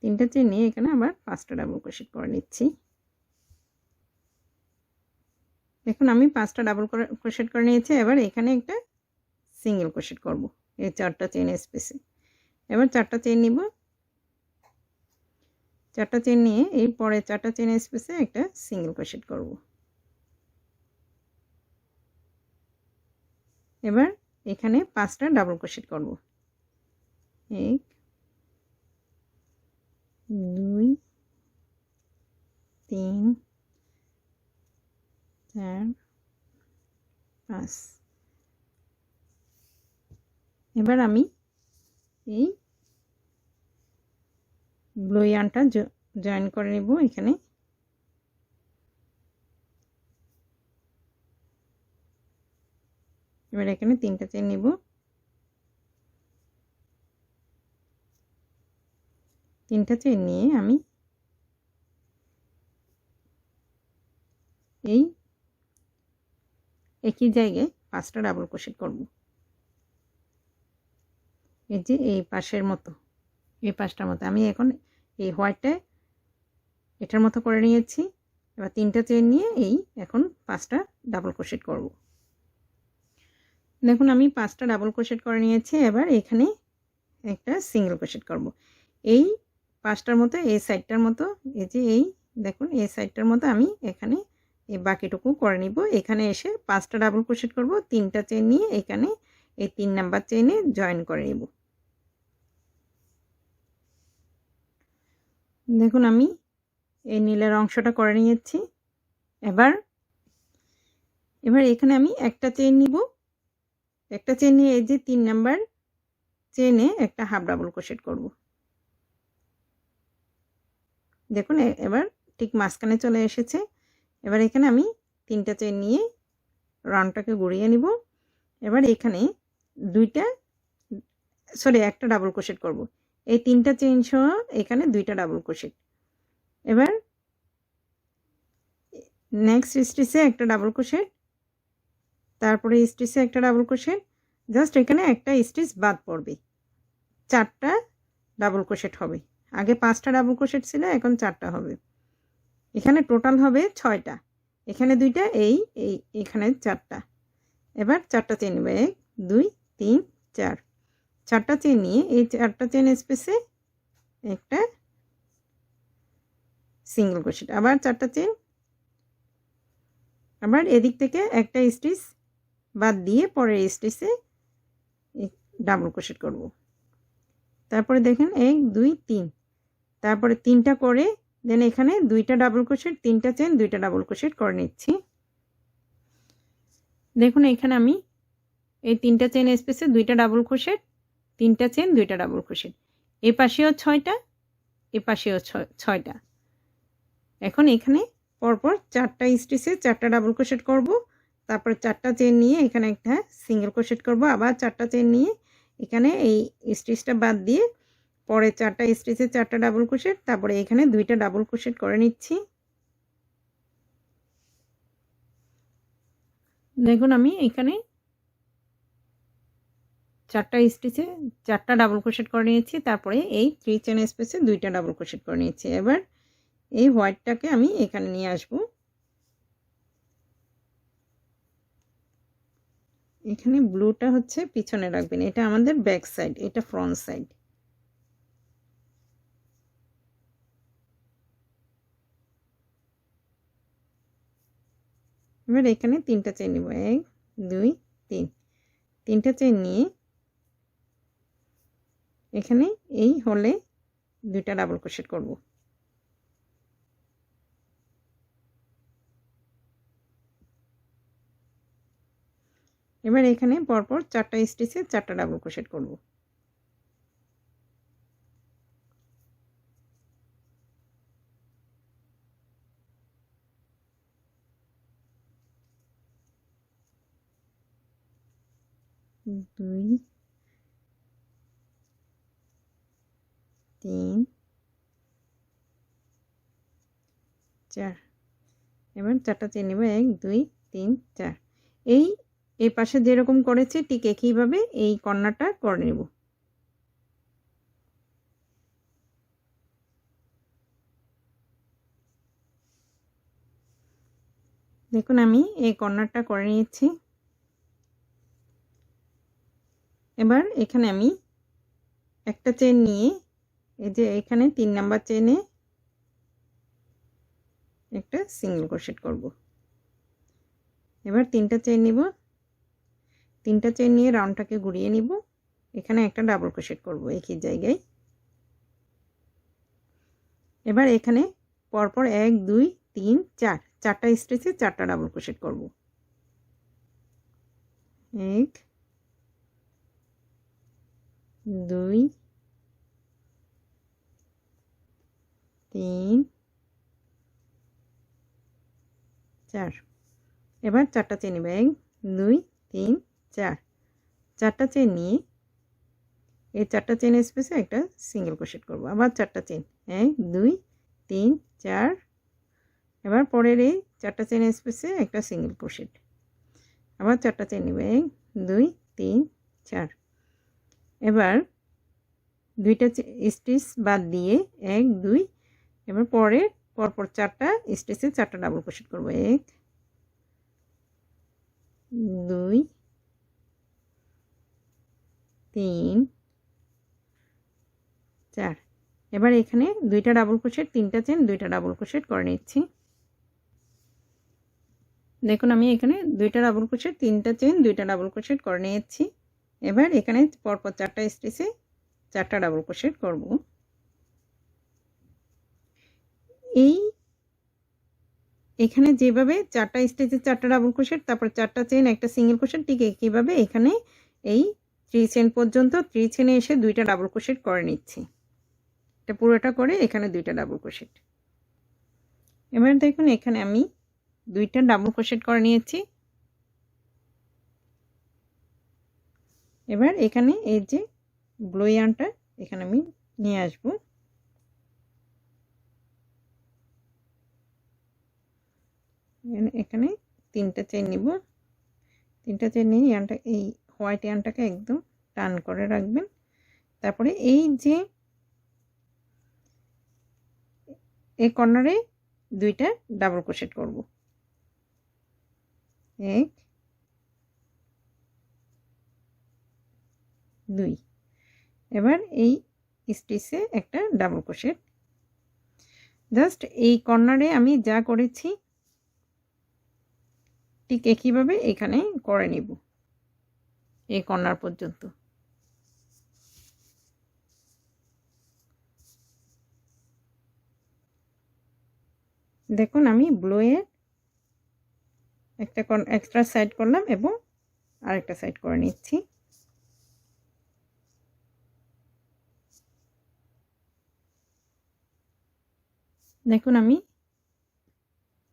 3টা চেইন নিয়ে এখানে আবার 5টা ডাবল ক্রোশেট করে নিচ্ছি। দেখুন আমি 5টা ডাবল ক্রোশেট করে নিয়েছি। এবার এখানে একটা সিঙ্গেল ক্রোশেট করব এই 4টা চেইন স্পেসে। এবার 4টা চেইন নিব, 4টা চেইন নিয়ে এই পরে 4টা চেইন স্পেসে একটা সিঙ্গেল ক্রোশেট করব। এবার এখানে 5টা ডাবল ক্রোশেট করব, 1 2 3 4 5। এবার আমি এই ব্লু ইয়ার্নটা জয়েন করে নেব এখানে। এবার এখানে 3টা চেইন নিব, 3টা চেইন নিয়ে আমি এই একই জায়গায় 5টা ডাবল ক্রোশেট করব। এই যে এই পাশের মতো, এই পাশটার মতো আমি এখন এই হোয়াইটটা এটার মতো করে নিয়েছি। এবার 3টা চেইন নিয়ে এই এখন 5টা ডাবল ক্রোশেট করব। দেখুন আমি 5টা ডাবল ক্রোশেট করে নিয়েছি। এবার এখানে একটা সিঙ্গেল ক্রোশেট করব। এই পাশটার মতো এই সাইডটার মতো, এই যে এই দেখুন এই সাইডটার মতো আমি এখানে এই বাকিটুকু করে নিব। এখানে এসে 5টা ডাবল ক্রোশেট করব, 3টা চেইন নিয়ে এখানে এই 3 নাম্বার চেইনে জয়েন করে নেব। দেখুন আমি এই নীলের অংশটা করে নিয়েছি। এবার এখানে আমি একটা চেইন নিব, একটা চেইন নিয়ে এই যে 3 নাম্বার চেইনে একটা হাফ ডাবল ক্রোশেট করব। দেখুন এবার ঠিক মাঝখানে চলে এসেছে। এবার এখানে আমি 3টা চেইন নিয়ে রাউন্ডটাকে ঘুরিয়ে নিব। এবার এখানে একটা ডাবল ক্রোশেট করব। এই 3টা চেইন সহ এখানে 2টা ডাবল ক্রোশেট। এবার নেক্সট স্টিচে একটা ডাবল ক্রোশেট, তারপরে স্টিচে একটা ডাবল ক্রোশেট, জাস্ট এখানে একটা স্টিচ বাদ পড়বে, 4টা ডাবল ক্রোশেট হবে। আগে 5টা ডাবল ক্রোশেট ছিল, এখন 4টা হবে। এখানে টোটাল হবে 6টা, এখানে 2টা, এখানে 4টা। এবার 4টা চেইন নেব, 1 2 3 4। 4টা চেইন নিয়ে এই 4টা চেইন স্পেসে একটা সিঙ্গেল ক্রোশেট, আবার 4টা চেইন, আবার এদিক থেকে একটা স্টিচ বাদ দিয়ে পরের স্টিচে ডাবল ক্রোশেট করব। তারপরে দেখেন 1 2 3, তারপরে 3টা করে দেন এখানে দুইটা ডাবল ক্রোশেট, তিনটা চেন, দুইটা ডাবল ক্রোশেট করে নিচ্ছি। দেখুন এখানে আমি এই তিনটা চেন স্পেসে দুইটা ডাবল ক্রোশেট, তিনটা চেন, দুইটা ডাবল ক্রোশেট, এই পাশেও 6টা, এই পাশেও 6টা। এখন এখানে পরপর 4টা স্টিচে 4টা ডাবল ক্রোশেট করব, তারপর 4টা চেন নিয়ে এখানে একটা সিঙ্গেল ক্রোশেট করব, আবার 4টা চেন নিয়ে এখানে এই স্টিচটা বাদ দিয়ে পরে 4টা স্টিচে 4টা ডাবল ক্রোশেট, তারপরে এখানে দুইটা ডাবল ক্রোশেট করে নিচ্ছি। দেখুন আমি এখানে 4টা স্টিচে 4টা ডাবল ক্রোশেট করে নিয়েছি, তারপরে এই 3 চেন স্পেসে দুইটা ডাবল ক্রোশেট করে নিয়েছি। এবার এই হোয়াইটটাকে আমি এখানে নিয়ে আসব, এখানে ব্লুটা হচ্ছে পিছনে রাখবেন, এটা আমাদের ব্যাক সাইড, এটা ফ্রন্ট সাইড। এবার এখানে 3টা চেন নিব, 1 2 3, 3টা চেন নিয়ে এখানে এই হলে দুইটা ডাবল ক্রোশেট করব। এবার এখানে পরপর 4টা স্টিচে 4টা ডাবল ক্রোশেট করব। দুই, 3, 4। এবার 4টা চেন নিব, 1 2 3 4। এই পাশে যেরকম করেছি ঠিক একইভাবে এই কর্নারটা করে নেব। দেখুন আমি এই কর্নারটা করে নিয়েছি। এবার এখানে আমি একটা চেন নিয়ে এই যে এখানে 3 নাম্বার চেনে একটা সিঙ্গেল ক্রোশেট করব। এবার 3টা চেন নিব, 3টা চেন নিয়ে রাউন্ডটাকে ঘুরিয়ে নিব, এখানে একটা ডাবল ক্রোশেট করব একই জায়গায়। এবার এখানে পরপর 1 2 3 4, 4টা স্টিচে 4টা ডাবল ক্রোশেট করব। 1 2 3 4। এবার 4টা চেন নিব, 1 2 3 4, 4টা চেন নিয়ে এই 4টা চেন স্পেসে একটা সিঙ্গেল ক্রোশেট করব, আবার 4টা চেন, 1 2 3 4। এবার পরের এই 4টা চেন স্পেসে একটা সিঙ্গেল ক্রোশেট, আবার 4টা চেন নিব, 1 2 3 4। এবার দুইটা স্টিচ বাদ দিয়ে 1 2, এবার পরপর 4টা স্টিচে 4টা ডাবল ক্রোশেট করব, 1 2 3 4। এবার এখানে দুইটা ডাবল ক্রোশেট, 3টা চেন, দুইটা ডাবল ক্রোশেট করে নিচ্ছি। দেখুন আমি এখানে দুইটা ডাবল ক্রোশেট, 3টা চেন, দুইটা ডাবল ক্রোশেট করে নিয়েছি। এবার এখানে পরপর 4টা স্টিচে 4টা ডাবল ক্রোশেট করব। এখানে যেভাবে 4টা স্টিচে 4টা ডাবল ক্রোশেট, তারপর 4টা চেন, একটা সিঙ্গেল ক্রোশেট, ঠিক একইভাবে এখানে এই 3 চেন পর্যন্ত 3 চেনে এসে দুইটা ডাবল ক্রোশেট করে নিচ্ছি। এটা পুরোটা করে এখানে দুইটা ডাবল ক্রোশেট। এবার দেখুন এখানে আমি দুইটা ডাবল ক্রোশেট করে নিয়েছি। এবার এখানে এই যে ব্লো ইয়ার্নটা এখানে আমি নিয়ে আসব। এখানে 3টা চেন নিব, 3টা চেন নিয়ে ইয়ার্নটা এই হোয়াইট ইয়ার্নটাকে একদম টান করে রাখবেন। তারপরে এই যে এই কর্নারে দুইটা ডাবল ক্রোশেট করব, 1 2। এবার এই স্টিচে একটা ডাবল ক্রোশেট। জাস্ট এই কর্নারে আমি যা করেছি ঠিক একইভাবে এখানে করে নিব এই কর্নার পর্যন্ত। দেখুন আমি ব্লু এর একটা এক্সট্রা সাইড করলাম এবং আরেকটা সাইড করে নিচ্ছি। দেখুন আমি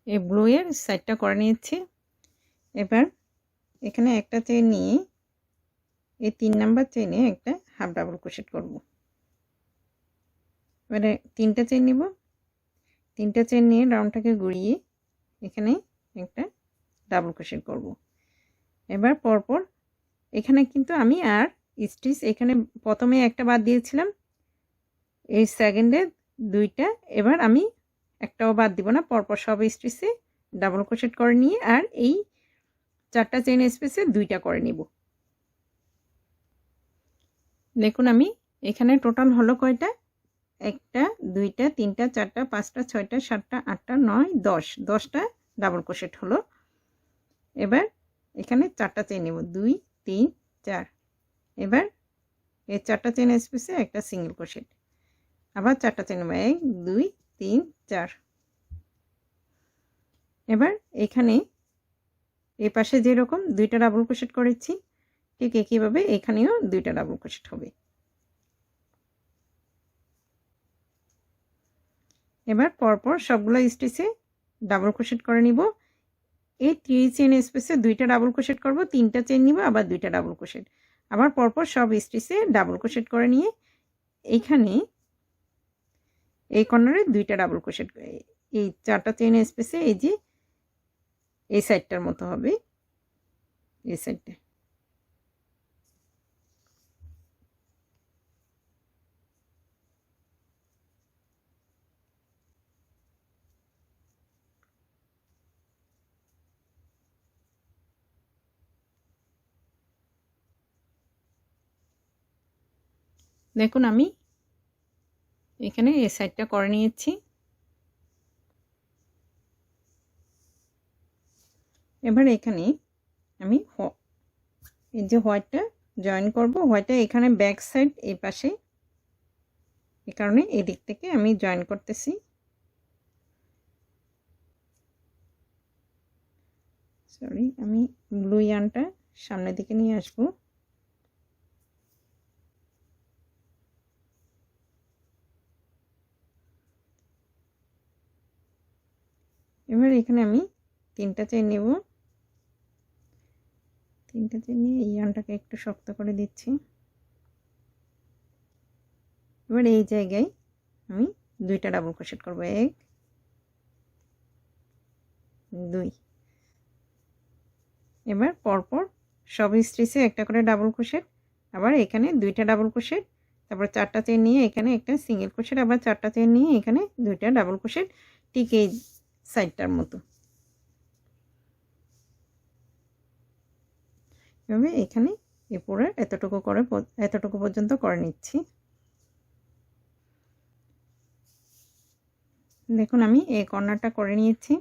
এই ব্লু এর সাইডটা করে নিয়েছি। এবার এখানে একটা চেইন নিয়ে এই 3 নাম্বার চেইনে একটা হাফ ডাবল ক্রোশেট করব। এবারে 3টা চেইন নিব, 3টা চেইন নিয়ে রাউন্ডটাকে ঘুরিয়ে এখানে একটা ডাবল ক্রোশেট করব। এবার পরপর এখানে কিন্তু আমি আর স্টিচ এখানে প্রথমে একটা বাদ দিয়েছিলাম, এই সেকেন্ডে 2টা, এবার আমি একটাও বাদ দিব না, পরপর সব স্টিচে ডাবল ক্রোশেট করে নিয়ে আর এই 4টা চেইন স্পেসে 2টা করে নিব। দেখুন আমি এখানে টোটাল হলো কয়টা, 1টা 2টা 3টা 4টা 5টা 6টা 7টা 8টা 9 10, 10টা ডাবল ক্রোশেট হলো। এবার এখানে 4টা চেইন নেব, 2 3 4। এবার এই 4টা চেইন স্পেসে একটা সিঙ্গেল ক্রোশেট, আবার 4টা চেইন নেব, 1 2 3 4। এবার এখানে এই পাশে যেরকম 2টা ডাবল ক্রোশেট করেছি ঠিক একইভাবে এখানেও 2টা ডাবল ক্রোশেট হবে। এবার পরপর সবগুলো স্টিচে ডাবল ক্রোশেট করে নিব। এই 3 চেইন স্পেসে 2টা ডাবল ক্রোশেট করব, 3টা চেইন নিব, আবার 2টা ডাবল ক্রোশেট, আবার পরপর সব স্টিচে ডাবল ক্রোশেট করে নিয়ে এইখানে এই কর্নারে 2টা ডাবল ক্রোশেট, এই 4টা চেইন স্পেসে এই যে এই সাইডটার মতো হবে, এই সাইডটা। দেখুন আমি এখানে এই সাইডটা করে নিয়েছি। এবার এখানে আমি এই যে হোয়াইটটা জয়েন করব, হোয়াইটটা এখানে ব্যাক সাইড এই পাশে, এই কারণে এই দিক থেকে আমি জয়েন করতেছি। সরি, আমি ব্লু ইয়ার্নটা সামনের দিকে নিয়ে আসব। এবার এখানে আমি 3টা চেইন নেব, 3টা চেইন নিয়ে ইয়ার্নটাকে একটু শক্ত করে দিচ্ছি। এবার এই জায়গায় আমি 2টা ডাবল ক্রোশেট করব, 1 2। এবার পরপর সব স্টিচে একটা করে ডাবল ক্রোশেট, আবার এখানে 2টা ডাবল ক্রোশেট, তারপর 4টা চেইন নিয়ে এখানে একটা সিঙ্গেল ক্রোশেট, আবার 4টা চেইন নিয়ে এখানে 2টা ডাবল ক্রোশেট, ঠিক এই সাইডটার মতো। এভাবে এখানে পুরো এতটুকু পর্যন্ত করে নিচ্ছি। দেখুন আমি এই কর্নারটা করে নিয়েছি।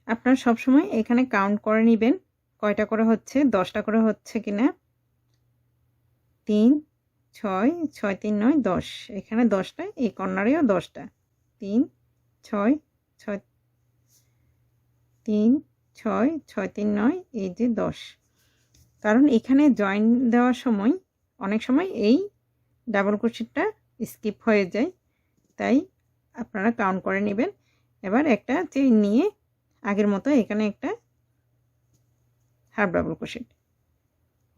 আপনারা সবসময় এখানে কাউন্ট করে নেবেন কয়টা করে হচ্ছে, 10টা করে হচ্ছে কিনা। 3 6 6 3 9 10, এখানে 10টা, এই কর্নারেও 10টা, 3 6 6 3 6 6 3 9, এই যে 10। কারণ এখানে জয়েন দেওয়ার সময় অনেক সময় এই ডাবল ক্রোশেটটা স্কিপ হয়ে যায়, তাই আপনারা কাউন্ট করে নেবেন। এবার একটা চেইন নিয়ে আগের মতো এখানে একটা হাফ ডাবল ক্রোশেট,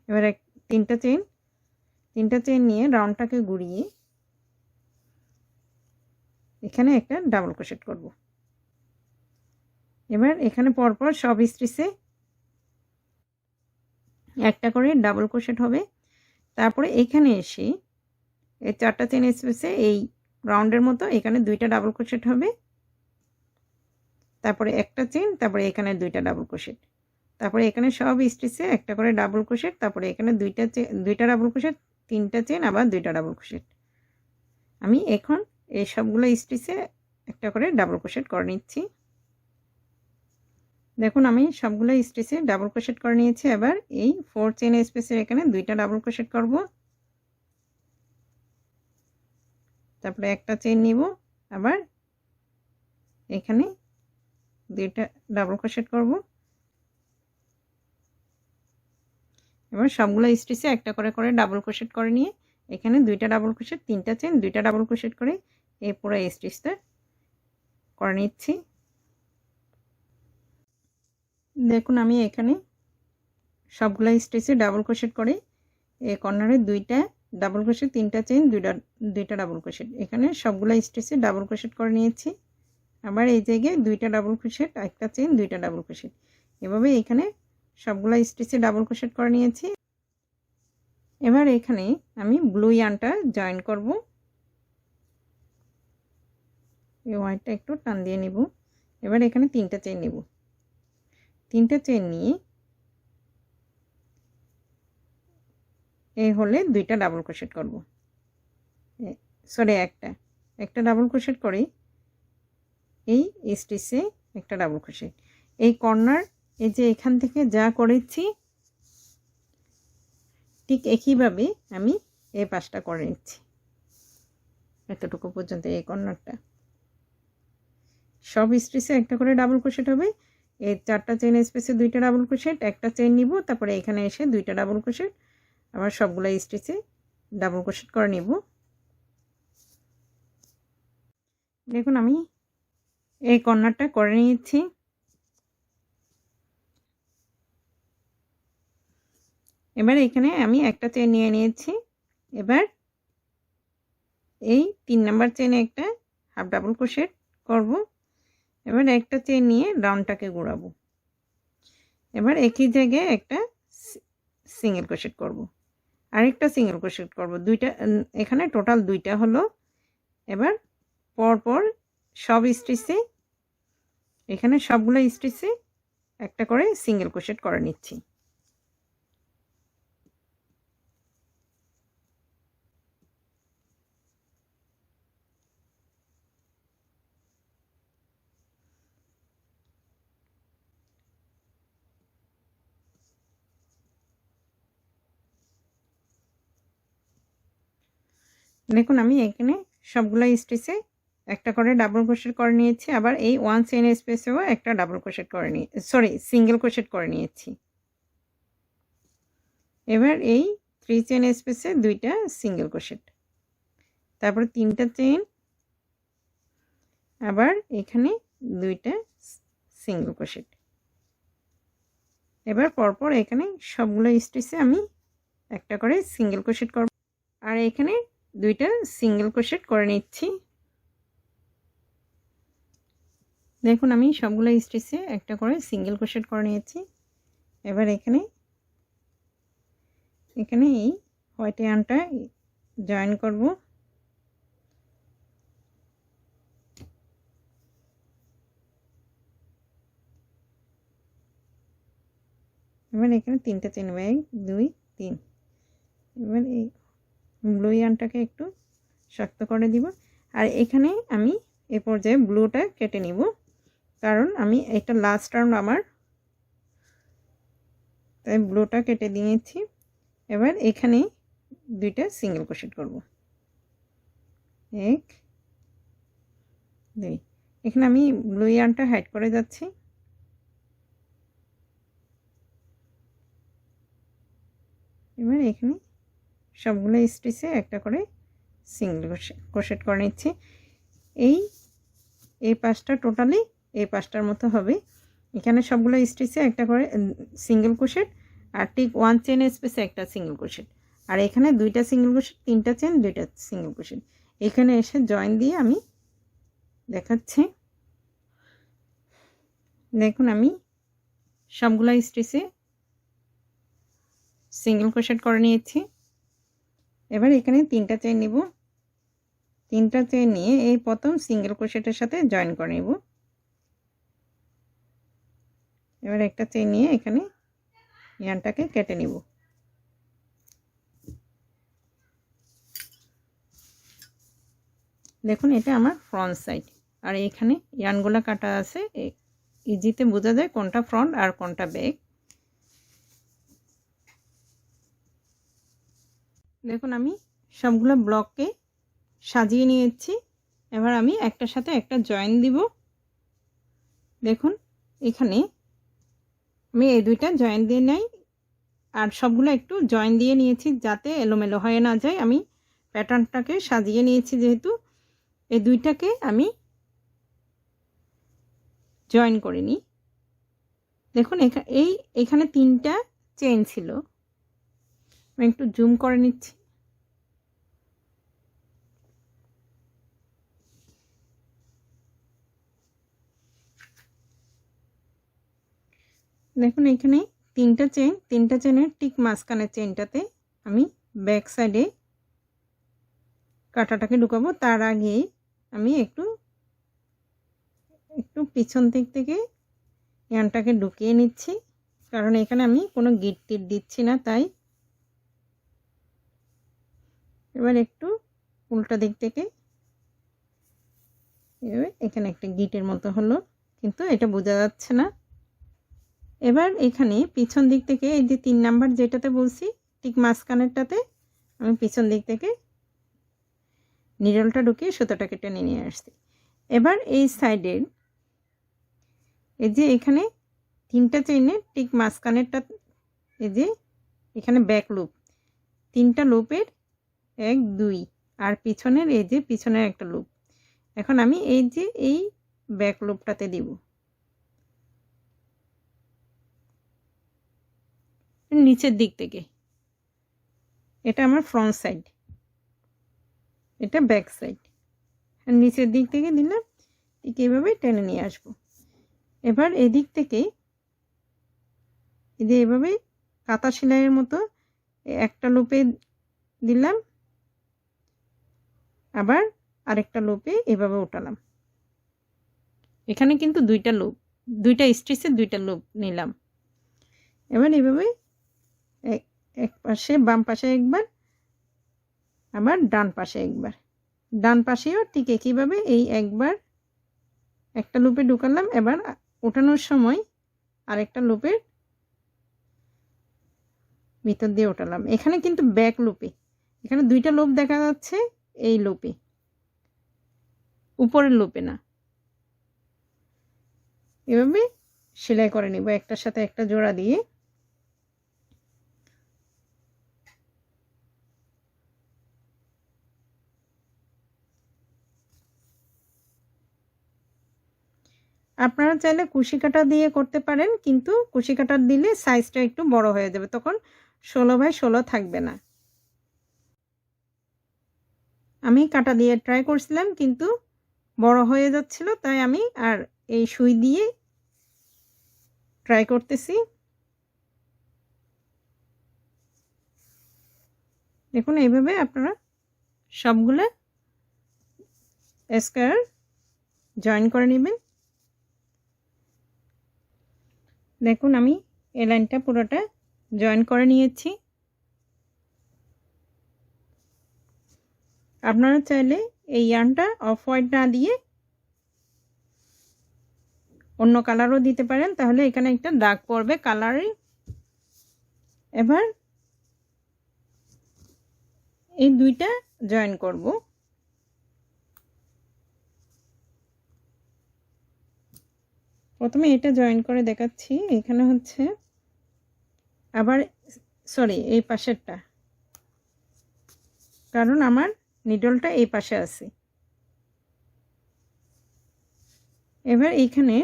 এবার 3টা চেইন নিয়ে রাউন্ডটাকে ঘুরিয়ে এখানে একটা ডাবল ক্রোশেট করব। এবার এখানে পরপর সব স্টিচে একটা করে ডাবল ক্রোশেট হবে। তারপরে এখানে এসে এই 4টা চেইন স্পেসে এই রাউন্ডের মতো এখানে 2টা ডাবল ক্রোশেট হবে, তারপরে একটা চেইন, তারপরে এখানে 2টা ডাবল ক্রোশেট, তারপরে এখানে সব স্টিচে একটা করে ডাবল ক্রোশেট, তারপরে এখানে 2টা ডাবল ক্রোশেট, 3টা চেইন, আবার 2টা ডাবল ক্রোশেট। আমি এখন এই সবগুলো স্টিচে একটা করে ডাবল ক্রোশেট করে নিচ্ছি। দেখুন আমি সবগুলো স্টিচে ডাবল ক্রোশেট করে নিয়েছি। এবার এই 4 চেইন স্পেসের এখানে 2টা ডাবল ক্রোশেট করব, তারপরে একটা চেইন নিব, আবার এখানে দুইটা ডাবল ক্রোশেট করব। এবার সবগুলো স্টিচে একটা করে করে ডাবল ক্রোশেট করে নিয়ে এখানে দুইটা ডাবল ক্রোশেট, তিনটা চেন, দুইটা ডাবল ক্রোশেট করে এই পুরো স্টিচটা করে নিচ্ছি। দেখুন আমি এখানে সবগুলো স্টিচে ডাবল ক্রোশেট করে এই কর্নারে দুইটা ডাবল ক্রোশেট, তিনটা চেন, দুইটা ডাবল ক্রোশেট, এখানে সবগুলো স্টিচে ডাবল ক্রোশেট করে নিয়েছি। আবার এই জায়গায় দুইটা ডাবল ক্রোশেট, একটা চেন, দুইটা ডাবল ক্রোশেট, এভাবে এখানে সবগুলো স্টিচে ডাবল ক্রোশেট করে নিয়েছি। এবার এখানে আমি ব্লু ইয়ার্নটা জয়েন করব। এই হোয়াইটটা একটু টান দিয়ে নিব। এবার এখানে তিনটা চেন নিব, তিনটা চেন নিয়ে এই হলে দুইটা ডাবল ক্রোশেট করব, সরি একটা ডাবল ক্রোশেট করে এই স্টিচে একটা ডাবল ক্রোশেট, এই কর্নার এই যে এখান থেকে যা করেছি ঠিক একইভাবে আমি এই পাশটা করে নিচ্ছি, এতটুকু পর্যন্ত এই কর্নারটা। সব স্টিচে একটা করে ডাবল ক্রোশেট হবে। এই চারটা চেন স্পেসে দুইটা ডাবল ক্রোশেট, একটা চেন নিব, তারপরে এখানে এসে দুইটা ডাবল ক্রোশেট, আবার সবগুলো স্টিচে ডাবল ক্রোশেট করে নিব। দেখুন আমি এই কর্নারটা করে নিয়েছি। এবার এখানে আমি একটা চেন নিয়ে নিয়েছি। এবার এই 3 নাম্বার চেনে একটা হাফ ডাবল ক্রোশেট করব। এবার একটা চেন নিয়ে রাউন্ডটাকে ঘোরাবো। এবার একই জায়গায় একটা সিঙ্গেল ক্রোশেট করব, আরেকটা সিঙ্গেল ক্রোশেট করব, দুইটা, এখানে টোটাল দুইটা হলো। এবার পরপর সব স্টিচে, এখানে সবগুলো স্টিচে একটা করে সিঙ্গেল ক্রোশেট করে নিচ্ছি। দেখুন আমি এখানে সবগুলো স্টিচে একটা করে ডাবল ক্রোশেট করে নিয়েছি। আবার এই 1 চেন স্পেসেও একটা ডাবল ক্রোশেট করে নিয়ে, সরি সিঙ্গেল ক্রোশেট করে নিয়েছি। এবার এই 3 চেন স্পেসে দুইটা সিঙ্গেল ক্রোশেট, তারপর তিনটা চেন, আবার এখানে দুইটা সিঙ্গেল ক্রোশেট। এবার পরপর এখানে সবগুলো স্টিচে আমি একটা করে সিঙ্গেল ক্রোশেট করব, আর এখানে দুইটা সিঙ্গেল ক্রোশেট করে নিচ্ছি। দেখুন আমি সবগুলো স্টিচে একটা করে সিঙ্গেল ক্রোশেট করে নিয়েছি। এবার এখানে এই হোয়াইট ইয়ার্নটা জয়েন করব। এবার এখানে তিনটা চেন, 1 2 3। এবার এই ব্লু ইয়ার্নটাকে একটু শক্ত করে দিব, আর এখানে আমি এই পর্যায়ে ব্লুটা কেটে নিব, কারণ আমি এটা লাস্ট রাউন্ড আমার, তাই ব্লুটা কেটে দিয়েছি। এবার এখানে দুইটা সিঙ্গেল ক্রোশেট করব, 1 2। এখানে আমি ব্লু ইয়ার্নটা হাইড করে যাচ্ছি। এবার এখানে সবগুলো স্টিচে একটা করে সিঙ্গেল ক্রোশেট করে নিচ্ছি। এই পাশটা টোটালি এই পাশটার মতো হবে। এখানে সবগুলো স্টিচে একটা করে সিঙ্গেল ক্রোশেট, আর ঠিক 1 চেন স্পেসে একটা সিঙ্গেল ক্রোশেট, আর এখানে দুইটা সিঙ্গেল ক্রোশেট, তিনটা চেন, দুইটা সিঙ্গেল ক্রোশেট। এখানে এসে জয়েন দিয়ে আমি দেখাচ্ছি। দেখুন আমি সবগুলো স্টিচে সিঙ্গেল ক্রোশেট করে নিয়েছি। এবার এখানে তিনটা চেন নিব, তিনটা চেন নিয়ে এই প্রথম সিঙ্গেল ক্রোশেটের সাথে জয়েন করে নেব। এবার একটা চেন নিয়ে এখানে ইয়ার্নটাকে কেটে নিব। দেখুন এটা আমার ফ্রন্ট সাইড, আর এখানে ইয়ার্নগুলো কাটা আছে, ইজিতে বোঝা যায় কোনটা ফ্রন্ট আর কোনটা ব্যাক। দেখুন আমি সবগুলো ব্লককে সাজিয়ে নিয়েছি। এবার আমি একটার সাথে একটা জয়েন দিব। দেখুন এখানে আমি এই দুইটা জয়েন দিয়ে নেই, আর সবগুলো একটু জয়েন দিয়ে নিয়েছি যাতে এলোমেলো হয়ে না যায়। আমি প্যাটার্নটাকে সাজিয়ে নিয়েছি, যেহেতু এই দুইটাকে আমি জয়েন করে নিই। দেখুন এখানে 3টা চেইন ছিল, আমি একটু জুম করে নিচ্ছি। দেখুন এখানে 3টা চেইন, 3টা চেইনের ঠিক মাঝখানের চেইনটাতে আমি ব্যাক সাইডে কাঁটাটাকে ঢুকাবো। তার আগে আমি একটু পিছন দিক থেকে ইয়ানটাকে ঢুকিয়ে নিচ্ছি, কারণ এখানে আমি কোনো গিট টিট দিচ্ছি না, তাই। এবার একটু উল্টা দিক থেকে এখানে একটা গিটের মতো হলো, কিন্তু এটা বোঝা যাচ্ছে না। এবার এখানে পিছন দিক থেকে এই যে 3 নাম্বার যেটাতে বলছি ঠিক মাঝখানেরটাতে আমি পিছন দিক থেকে নিডলটা ঢুকিয়ে সুতোটাকে টেনে নিয়ে আসছি। এবার এই সাইডের এই যে এখানে 3টা চেইনের ঠিক মাঝখানেরটা, এই যে এখানে ব্যাক লুপ, 3টা লুপের 1 2 আর পিছনের এই যে পিছনের একটা লুপ। এখন আমি এই যে এই ব্যাক লুপটাতে দিব, নিচের দিক থেকে। এটা আমার ফ্রন্ট সাইড, এটা ব্যাক সাইড, আর নিচের দিক থেকে দিলাম, ঠিক এইভাবে টেনে নিয়ে আসব। এবার এদিক থেকে এই যে এইভাবে কাঁথা সেলাইয়ের মতো একটা লুপে দিলাম, আবার আরেকটা লুপে এভাবে উঠালাম। এখানে কিন্তু 2টা লুপ, 2টা স্টিচে 2টা লুপ নিলাম। এবার এইভাবে এক পাশে বাম পাশে একবার, আবার ডান পাশে একবার, ডান পাশেও ঠিক একইভাবে এই একবার একটা লুপে ঢুকালাম। এবার ওঠানোর সময় আরেকটা লুপের ভিতর দিয়ে ওঠালাম। এখানে কিন্তু ব্যাক লুপে, এখানে 2টা লুপ দেখা যাচ্ছে, এই লুপে, উপরের লুপে না। এভাবে সেলাই করে নিব একটার সাথে একটা জোড়া দিয়ে। আপনারা চাইলে কুশি কাটা দিয়ে করতে পারেন, কিন্তু কুশি কাটা দিলে সাইজটা একটু বড় হয়ে যাবে, তখন 16x16 থাকবে না। আমি কাটা দিয়ে ট্রাই করছিলাম, কিন্তু বড় হয়ে যাচ্ছিল, তাই আমি আর এই সুই দিয়ে ট্রাই করতেছি। দেখুন এইভাবে আপনারা সবগুলো স্কয়ার জয়েন করে নেবেন। দেখুন আমি এই লাইনটা পুরোটা জয়েন করে নিয়েছি। আপনারা চাইলে এই ইয়ার্নটা অফ হোয়াইট না দিয়ে অন্য কালারও দিতে পারেন, তাহলে এখানে একটা দাগ পড়বে কালারিং। এবার এই 2টা জয়েন করব। প্রথমে এটা জয়েন করে দেখাচ্ছি। এখানে হচ্ছে আবার সরি এই পাশেরটা, কারণ আমার নিডলটা এই পাশে আছে। এবার এইখানে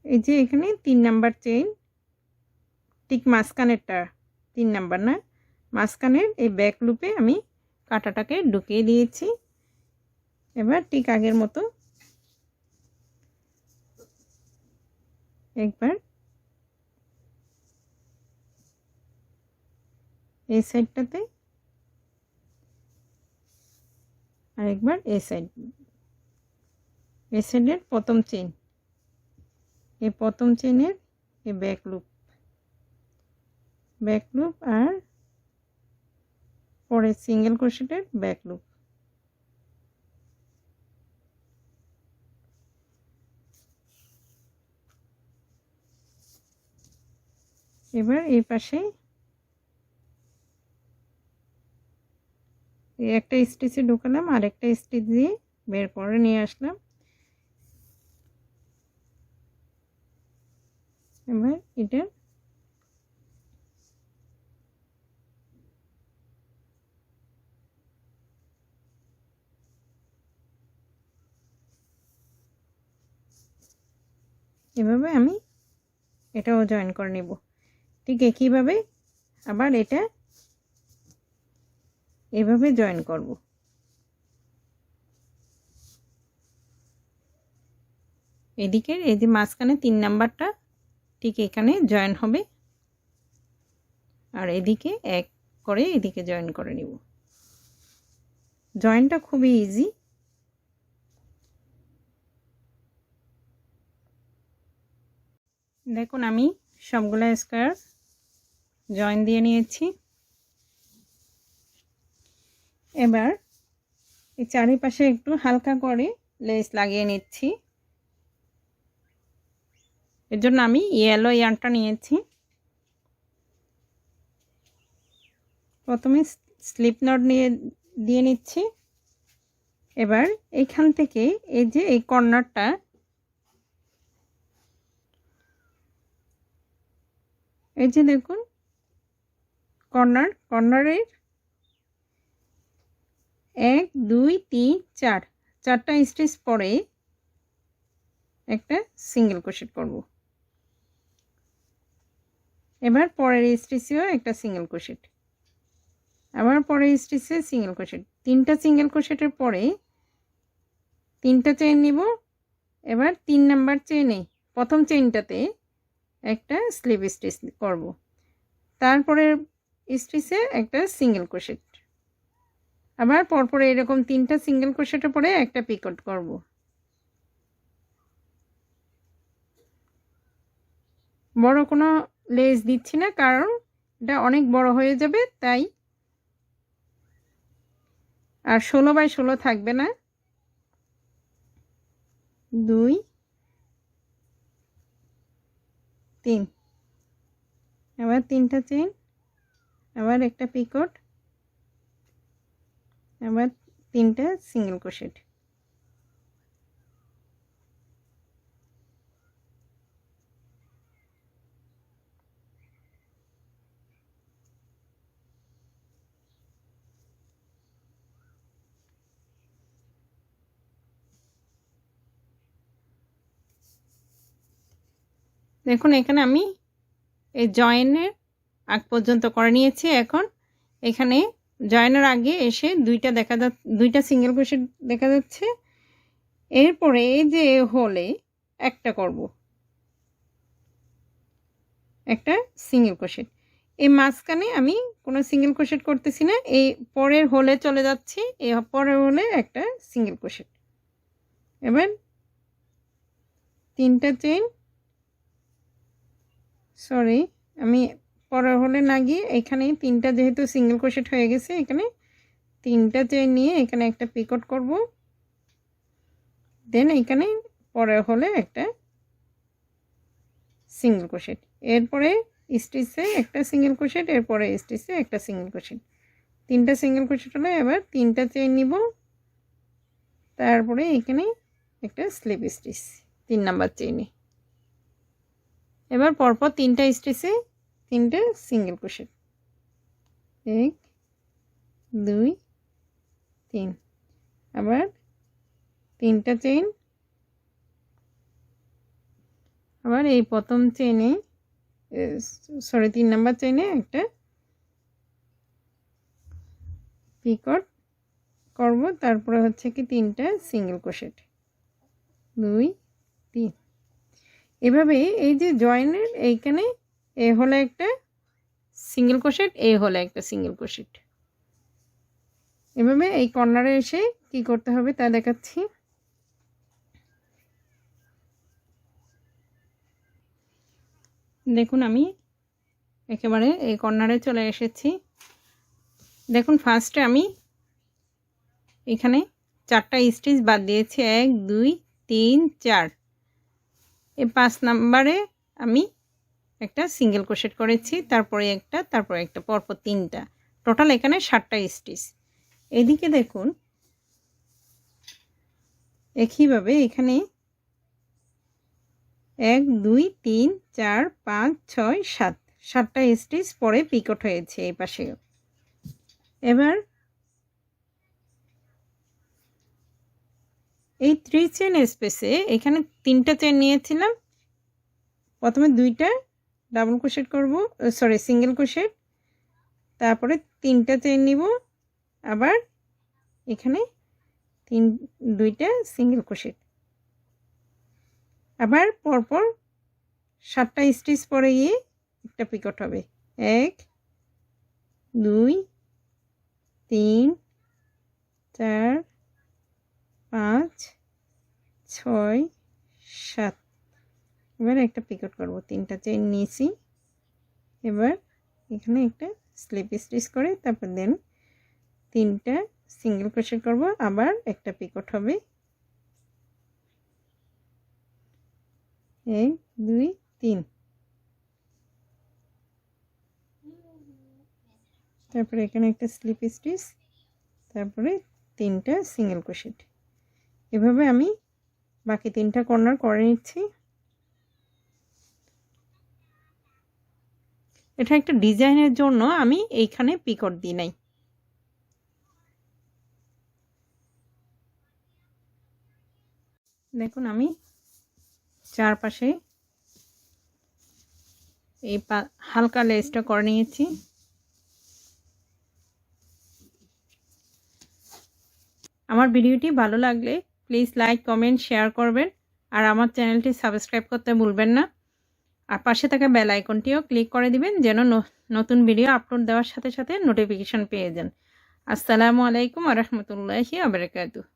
এই যে এখানে 3 নাম্বার চেইন, ঠিক মাঝখানেরটা 3 নাম্বার না, মাঝখানের এই ব্যাক লুপে আমি কাঁটাটাকে ঢুকিয়ে দিয়েছি। এবার ঠিক আগের মতো একবার এই সাইডটাতে, আর একবার এই সাইডের প্রথম চেইন, এই প্রথম চেইনের এই ব্যাক লুপ আর পরে সিঙ্গেল ক্রোশেটের ব্যাক লুপ। এবার এই পাশে একটা স্টিচে ঢুকালাম, আর একটা স্টিচ দিয়ে বের করে নিয়ে আসলাম। এবার এটা এভাবে আমি এটাও জয়েন করে নেব। ঠিক একইভাবে আবার এটা এভাবে জয়েন করব। এদিকের এই যে মাঝখানে 3 নাম্বারটা ঠিক এখানে জয়েন হবে, আর এদিকে এক করে এদিকে জয়েন করে নিব। জয়েনটা খুবই ইজি। দেখুন আমি সবগুলা স্কয়ার জয়েন দিয়ে নিয়েছি। এবার এই চারিপাশে একটু হালকা করে লেস লাগিয়ে নিচ্ছি। এর জন্য আমি ইয়েলো ইয়ার্নটা নিয়েছি। প্রথমে স্লিপ নট দিয়ে নিচ্ছি। এবার এইখান থেকে এই যে এই কর্নারটা এই যে দেখুন কর্নারের 1 2 3 4 চারটা স্টিচ পরে একটা সিঙ্গেল ক্রোশেট করব। এবার পরের স্টিচেও একটা সিঙ্গেল ক্রোশেট, আবার পরের স্টিচে সিঙ্গেল ক্রোশেট, 3টা সিঙ্গেল ক্রোশেটের পরে 3টা চেইন নিব। এবার 3 নাম্বার চেইনে প্রথম চেইনটাতে একটা স্লিপ স্টিচ করব, তারপরে স্টিচে একটা সিঙ্গেল ক্রোশেট, আবার পরপর এরকম 3টা সিঙ্গেল ক্রোশেটের পরে একটা পিকট করব। বড় কোনো লেস দিচ্ছি না, কারণ এটা অনেক বড় হয়ে যাবে, তাই। আর 16 বাই 16 থাকবে না। 2 3, আবার 3টা চেইন, আবার একটা পিকট, আবার 3টা সিঙ্গেল ক্রোশেট। দেখুন এখানে আমি এই জয়েনের আগ পর্যন্ত করে নিয়েছি। এখন এখানে জয়েনের আগে এসে দুইটা সিঙ্গেল ক্রোশেট দেখা যাচ্ছে। এরপরে এই যে হোলে একটা করব, একটা সিঙ্গেল ক্রোশেট। এই মাঝখানে আমি কোনো সিঙ্গেল ক্রোশেট করতেছি না, এই পরের হোলে চলে যাচ্ছি, এই পরের হোলে একটা সিঙ্গেল ক্রোশেট। এবার 3টা চেইন, সরি আমি পরের হোলে না গিয়ে এখানে 3টা যেহেতু সিঙ্গেল ক্রোশেট হয়ে গেছে, এখানে 3টা চেইন নিয়ে এখানে একটা পিকট করব, দেন এখানে পরের হোলে একটা সিঙ্গেল ক্রোশেট, এরপরে স্টিচে একটা সিঙ্গেল ক্রোশেট, এরপরে স্টিচে একটা সিঙ্গেল ক্রোশেট, 3টা সিঙ্গেল ক্রোশেট হলে এবার 3টা চেইন নিব, তারপরে এখানে একটা স্লিপ স্টিচ 3 নাম্বার চেইনে। এবার পরপর 3টা স্টিচে 3টে সিঙ্গেল ক্রোশেট, 1 2 3, আবার 3টা চেইন, আবার এই প্রথম চেইনে 3 নাম্বার চেইনে একটা পিকট করব, তারপরে হচ্ছে কি 3টা সিঙ্গেল ক্রোশেট, 2 3। এভাবে এই যে জয়েনের এইখানে এ হলো একটা সিঙ্গেল ক্রোশেট, এই হলো একটা সিঙ্গেল ক্রোশেট। এভাবে এই কর্নারে এসে কি করতে হবে তা দেখাচ্ছি। দেখুন আমি একেবারে এই কর্নারে চলে এসেছি। দেখুন ফার্স্টে আমি এখানে 4টা স্টিচ বাদ দিয়েছি, 1 2 3 4। এই 5 নাম্বারে আমি একটা সিঙ্গেল ক্রোশেট করেছি, তারপরে একটা পরপর 3টা, টোটাল এখানে 7টা স্টিচ। এদিকে দেখুন একইভাবে এখানে 1 2 3 4 5 6 7 7টা স্টিচ পরে পিকট হয়েছে এই পাশেও। এবার এই 3 চেন স্পেসে এখানে 3টা চেন নিয়েছিলাম, প্রথমে 2টা ডাবল ক্রোশেট করব, সরি সিঙ্গেল ক্রোশেট, তারপরে 3টা চেন নিব, আবার এখানে 2টা সিঙ্গেল ক্রোশেট, আবার পরপর 7টা স্টিচ পরে গিয়ে একটা পিকট হবে। 1 2 3 4 5 6 7। এবার একটা পিকট করব, 3টা চেইন নিয়েছি। এবার এখানে একটা স্লিপ স্টিচ করে তারপর দেন 3টা সিঙ্গেল ক্রোশেট করব, আবার একটা পিকট হবে। 1 2 3। তারপরে এখানে একটা স্লিপ স্টিচ, তারপরে 3টা সিঙ্গেল ক্রোশেট। এভাবে আমি বাকি 3টা কর্নার করে নিচ্ছি। এটা একটা ডিজাইনের জন্য আমি এইখানে পিকট দিই নাই। দেখুন আমি চারপাশে এই হালকা লেসটা করে নিয়েছি। আমার ভিডিওটি ভালো লাগলে প্লিজ লাইক কমেন্ট শেয়ার করবেন, আর আমার চ্যানেলটি সাবস্ক্রাইব করতে ভুলবেন না, আর পাশে থাকা বেল আইকনটিও ক্লিক করে দিবেন যেন নতুন ভিডিও আপলোড দেওয়ার সাথে সাথে নোটিফিকেশন পেয়ে যান। আসসালামু আলাইকুম ওয়া রাহমাতুল্লাহি ওয়া বারাকাতুহু।